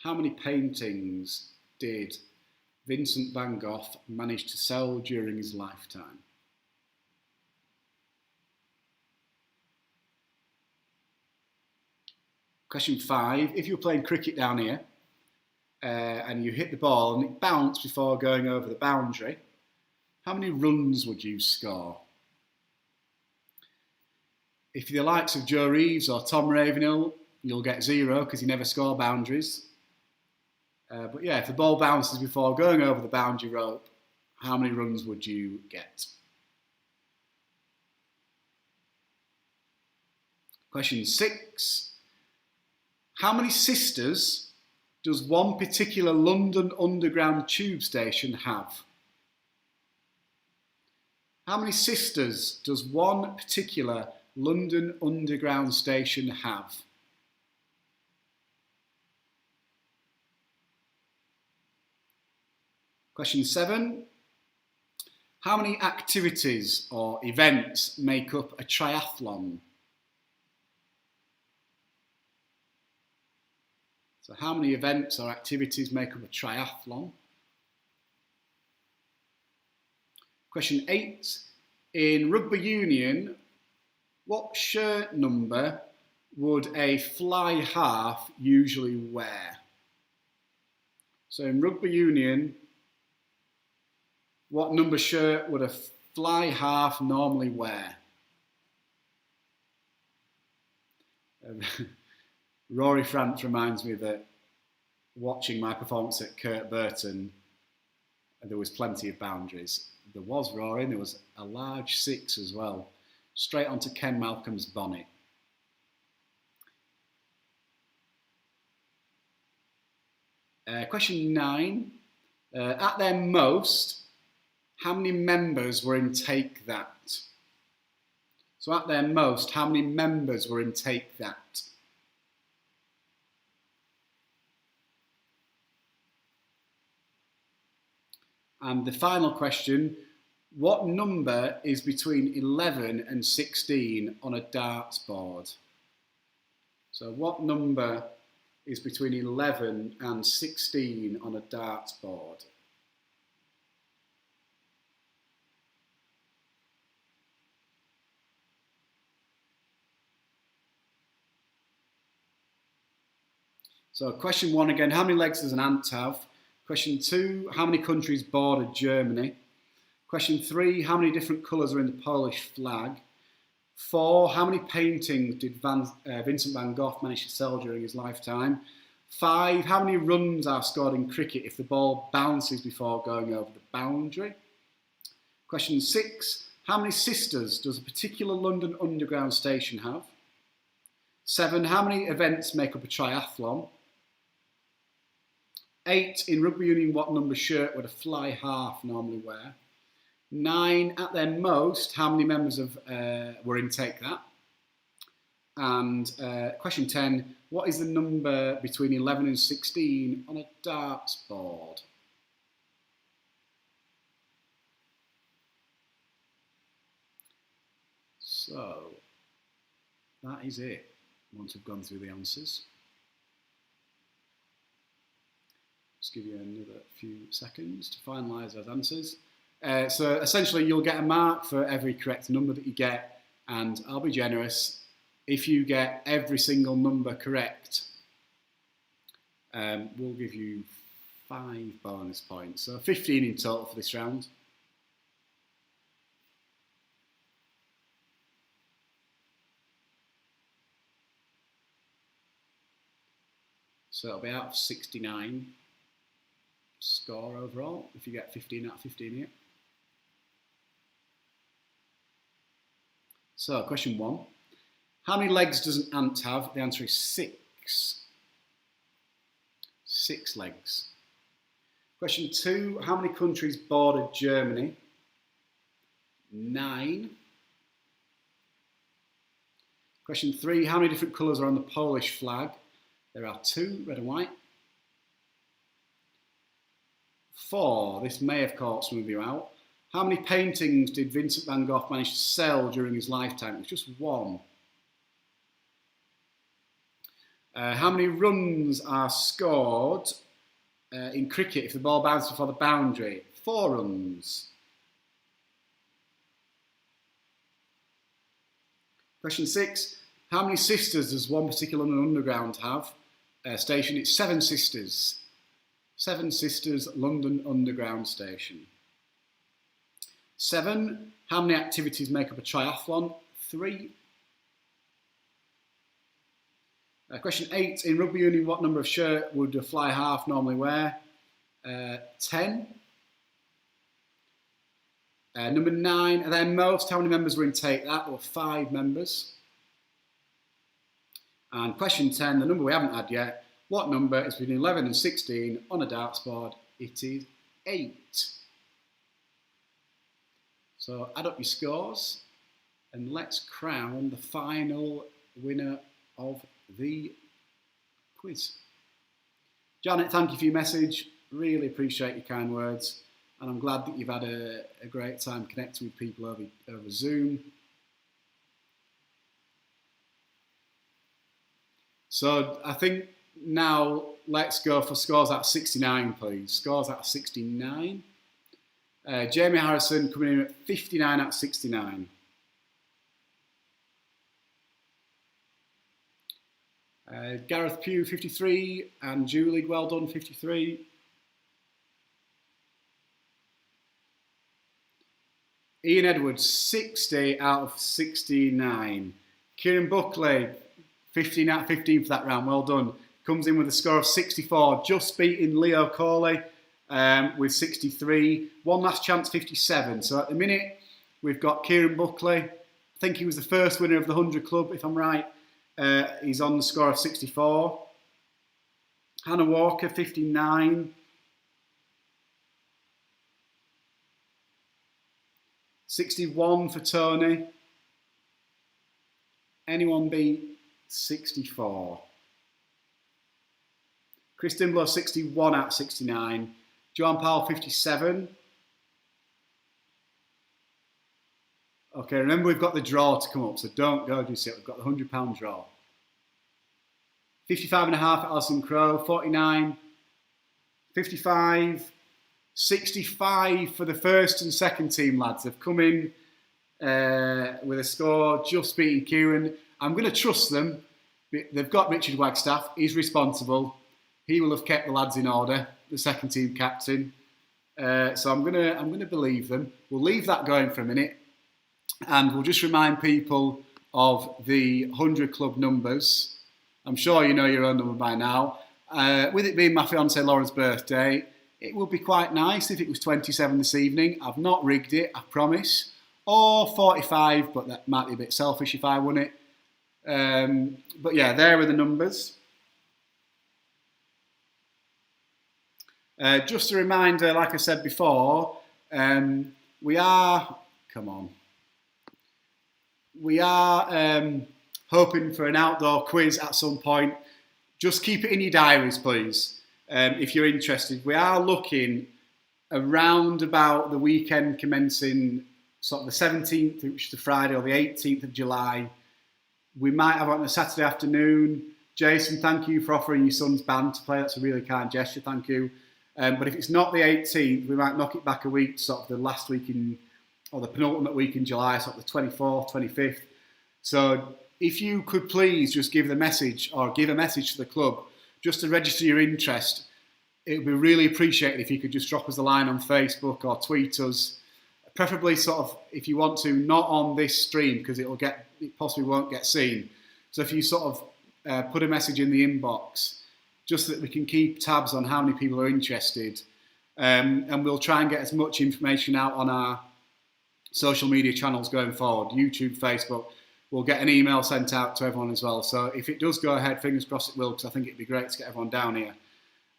How many paintings did Vincent van Gogh manage to sell during his lifetime? Question 5. If you were playing cricket down here and you hit the ball and it bounced before going over the boundary, how many runs would you score? If you're the likes of Joe Reeves or Tom Ravenhill, you'll get 0 because you never score boundaries. But yeah, if the ball bounces before going over the boundary rope, how many runs would you get? Question 6. How many sisters does one particular London Underground tube station have? How many sisters does one particular London Underground station have? Question 7. How many activities or events make up a triathlon? So how many events or activities make up a triathlon? Question 8. In rugby union, what shirt number would a fly half usually wear? So in rugby union, what number shirt would a fly half normally wear? Rory France reminds me that watching my performance at Kirkburton, there was plenty of boundaries. There was Rory, and there was a large 6 as well, straight onto Ken Malcolm's bonnet. Question 9. At their most, how many members were in Take That? So at their most, how many members were in Take That? And the final question, what number is between 11 and 16 on a darts board? So what number is between 11 and 16 on a darts board? So question 1 again, how many legs does an ant have? Question 2, how many countries border Germany? Question 3, how many different colours are in the Polish flag? 4, how many paintings did Vincent van Gogh manage to sell during his lifetime? 5, how many runs are scored in cricket if the ball bounces before going over the boundary? Question 6, how many sisters does a particular London Underground station have? 7, how many events make up a triathlon? 8, in rugby union, what number shirt would a fly half normally wear? 9, at their most, how many members were in Take That? And question 10, what is the number between 11 and 16 on a darts board? So, that is it, once we've gone through the answers. Just give you another few seconds to finalise those answers. So essentially you'll get a mark for every correct number that you get, and I'll be generous. If you get every single number correct, we'll give you 5 bonus points. So 15 in total for this round. So it'll be out of 69. Score overall, if you get 15 out of 15 here. So, question 1. How many legs does an ant have? The answer is 6. 6 legs. Question 2. How many countries border Germany? 9. Question 3. How many different colours are on the Polish flag? There are 2, red and white. 4, this may have caught some of you out. How many paintings did Vincent van Gogh manage to sell during his lifetime? It was just one. How many runs are scored in cricket if the ball bounces before the boundary? 4 runs. Question 6. How many sisters does one particular London Underground have? Station, it's 7 sisters. 7 sisters London Underground station. 7. How many activities make up a triathlon? 3. Question 8. In rugby union, what number of shirt would a fly half normally wear? 10. Number 9. And then most, how many members were in Take That? There were 5 members. And question 10, the number we haven't had yet. What number is between 11 and 16 on a darts board? It is 8. So add up your scores and let's crown the final winner of the quiz. Janet, thank you for your message. Really appreciate your kind words. And I'm glad that you've had a great time connecting with people over Zoom. So I think now let's go for scores out of 69, please. Scores out of 69. Jamie Harrison coming in at 59 out of 69. Gareth Pugh, 53. And Julie, well done, 53. Ian Edwards, 60 out of 69. Kieran Buckley, 15 out of 15 for that round, well done. Comes in with a score of 64, just beating Leo Corley with 63. One last chance, 57. So at the minute, we've got Kieran Buckley. I think he was the first winner of the 100 Club, if I'm right. He's on the score of 64. Hannah Walker, 59. 61 for Tony. Anyone beat 64? Chris Dimblow, 61 out of 69. Joan Powell, 57. Okay, remember we've got the draw to come up, so don't go just yet. We've got the £100 draw. 55.5 at Alison Crowe, 49. 55. 65 for the first and second team lads. They've come in with a score just beating Kieran. I'm going to trust them. They've got Richard Wagstaff. He's responsible. He will have kept the lads in order, the second team captain. So I'm going to believe them. We'll leave that going for a minute, and we'll just remind people of the 100 Club numbers. I'm sure you know your own number by now. With it being my fiancée Laura's birthday, it would be quite nice if it was 27 this evening. I've not rigged it, I promise. Or 45, but that might be a bit selfish if I won it. But yeah, there are the numbers. Just a reminder, like I said before, we are hoping for an outdoor quiz at some point. Just keep it in your diaries, please. If you're interested, we are looking around about the weekend commencing sort of the 17th, which is the Friday, or the 18th of July. We might have it on a Saturday afternoon. Jason, thank you for offering your son's band to play. That's a really kind gesture, thank you. But if it's not the 18th, we might knock it back a week, sort of the last week or the penultimate week in July, sort of the 24th, 25th. So if you could please just give a message to the club, just to register your interest. It would be really appreciated if you could just drop us a line on Facebook or tweet us, preferably sort of, if you want to, not on this stream because it possibly won't get seen. So if you sort of put a message in the inbox, just so that we can keep tabs on how many people are interested, and we'll try and get as much information out on our social media channels going forward, YouTube, Facebook. We'll get an email sent out to everyone as well. So if it does go ahead, fingers crossed it will, because I think it'd be great to get everyone down here.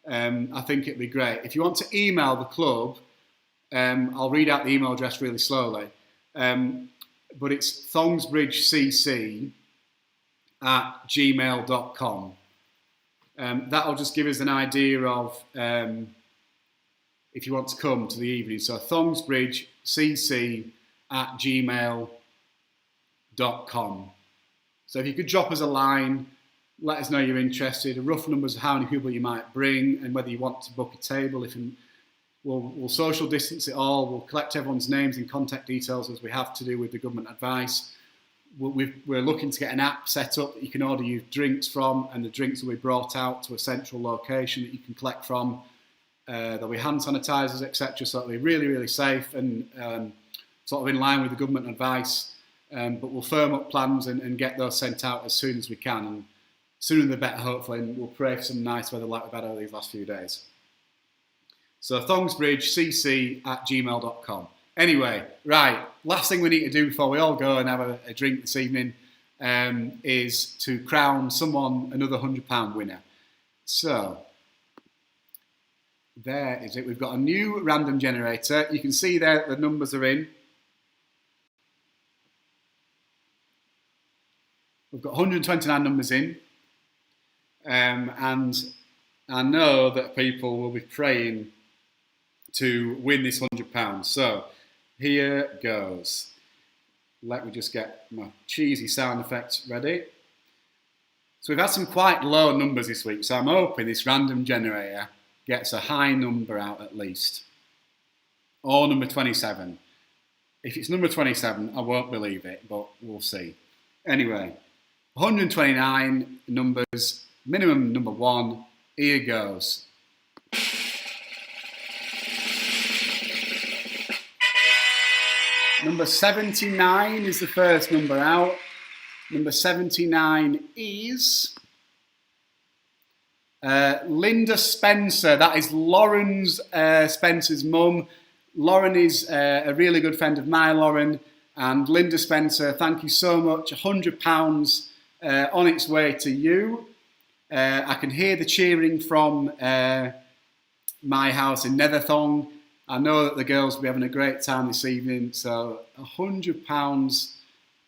I think it'd be great. If you want to email the club, I'll read out the email address really slowly. But it's thongsbridgecc@gmail.com. That'll just give us an idea of if you want to come to the evening. So Thongsbridge thongsbridgecc@gmail.com. So if you could drop us a line, let us know you're interested, rough numbers of how many people you might bring and whether you want to book a table. We'll social distance it all. We'll collect everyone's names and contact details as we have to do with the government advice. We're looking to get an app set up that you can order your drinks from, and the drinks will be brought out to a central location that you can collect from. There'll be hand sanitisers, etc. So it'll be really, really safe and sort of in line with the government advice. But we'll firm up plans and get those sent out as soon as we can. And sooner the better, hopefully. And we'll pray for some nice weather like we've had over these last few days. So thongsbridgecc@gmail.com. Anyway, right, last thing we need to do before we all go and have a drink this evening is to crown someone another £100 winner. So, there is it. We've got a new random generator. You can see there that the numbers are in. We've got 129 numbers in. And I know that people will be praying to win this £100. So, here goes. Let me just get my cheesy sound effects ready. So we've had some quite low numbers this week, so I'm hoping this random generator gets a high number out at least. Or number 27. If it's number 27, I won't believe it, but we'll see. Anyway, 129 numbers, minimum number 1, here goes. Number 79 is the first number out. Number 79 is Linda Spencer. That is Lauren's Spencer's mum. Lauren is a really good friend of mine, Lauren. And Linda Spencer, thank you so much. £100 on its way to you. I can hear the cheering from my house in Netherthong. I know that the girls will be having a great time this evening, so £100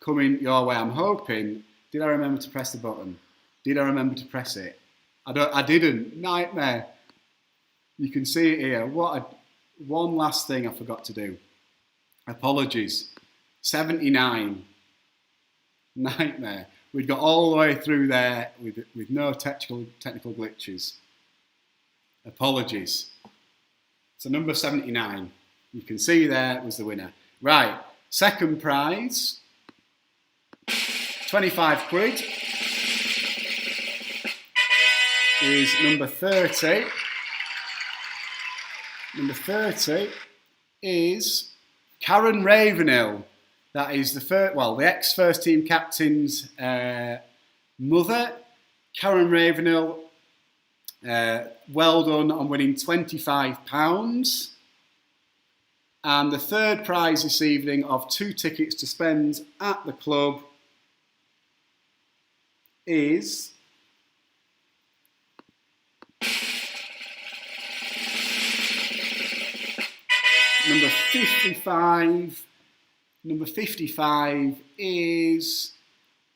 coming your way. I'm hoping. Did I remember to press the button? Did I remember to press it? I didn't. Nightmare. You can see it here. One last thing I forgot to do. Apologies. 79. Nightmare. We'd got all the way through there with no technical glitches. Apologies. So number 79, you can see there was the winner. Right, second prize, 25 quid, is number 30. Number 30 is Karen Ravenhill. That is the ex-first team captain's mother. Karen Ravenhill. Well done on winning £25. And the third prize this evening of 2 tickets to spend at the club is number 55. Number 55 is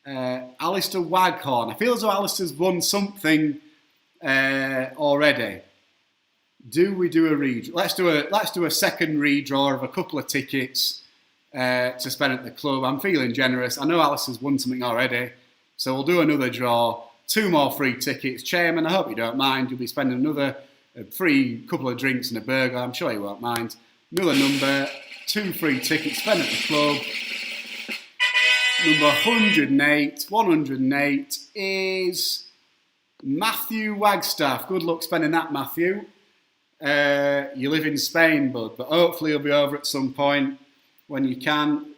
Alistair Waghorn. I feel as though Alistair's won something already. Do we do a redraw? Let's do a second redraw of a couple of tickets to spend at the club. I'm feeling generous. I know Alistair's won something already, so we'll do another draw. 2 more free tickets. Chairman, I hope you don't mind. You'll be spending another free couple of drinks and a burger. I'm sure you won't mind. Another number, 2 free tickets spent at the club. Number 108. 108 is Matthew Wagstaff. Good luck spending that, Matthew. You live in Spain, bud, but hopefully you'll be over at some point when you can.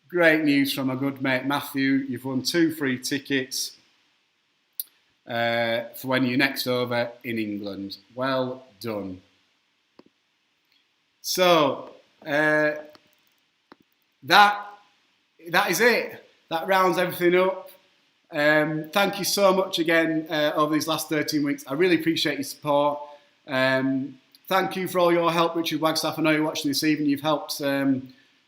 Great news from a good mate, Matthew. You've won 2 free tickets for when you're next over in England. Well done. So, that is it. That rounds everything up. Thank you so much again over these last 13 weeks. I really appreciate your support. Thank you for all your help, Richard Wagstaff. I know you're watching this evening. You've helped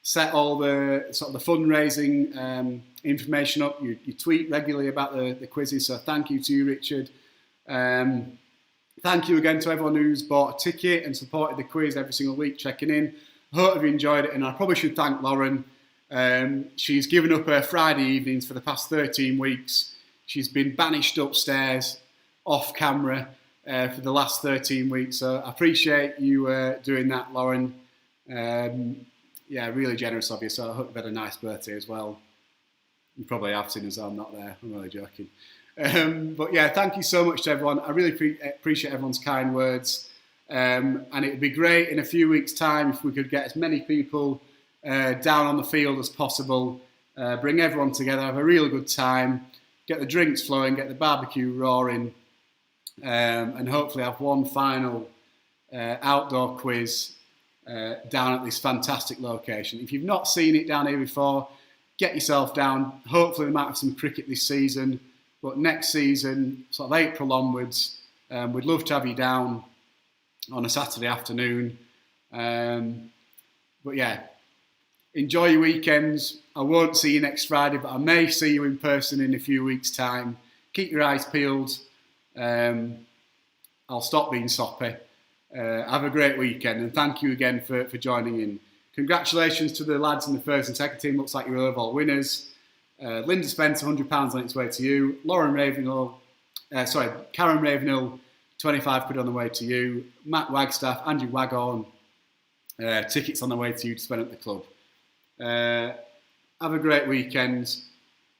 set all the sort of the fundraising information up. You tweet regularly about the quizzes, so thank you to you, Richard. Thank you again to everyone who's bought a ticket and supported the quiz every single week, checking in. I hope you enjoyed it, and I probably should thank Lauren. She's given up her Friday evenings for the past 13 weeks. She's been banished upstairs off camera for the last 13 weeks. So I appreciate you doing that, Lauren. Yeah, really generous of you. So I hope you've had a nice birthday as well. You probably have seen as I'm not there. I'm really joking. But yeah, thank you so much to everyone. I really appreciate everyone's kind words. And it would be great in a few weeks' time if we could get as many people down on the field as possible, bring everyone together, have a really good time, get the drinks flowing, get the barbecue roaring, and hopefully have one final outdoor quiz down at this fantastic location. If you've not seen it down here before, get yourself down. Hopefully we might have some cricket this season, but next season, sort of April onwards, we'd love to have you down on a Saturday afternoon. But yeah, enjoy your weekends. I won't see you next Friday, but I may see you in person in a few weeks' time. Keep your eyes peeled. I'll stop being soppy. Have a great weekend, and thank you again for joining in. Congratulations to the lads in the first and second team. Looks like you're overall winners. Linda Spence, £100 on its way to you. Karen Ravenhill, 25 quid on the way to you. Matt Wagstaff, Andrew Waghorn, tickets on the way to you to spend at the club. Have a great weekend.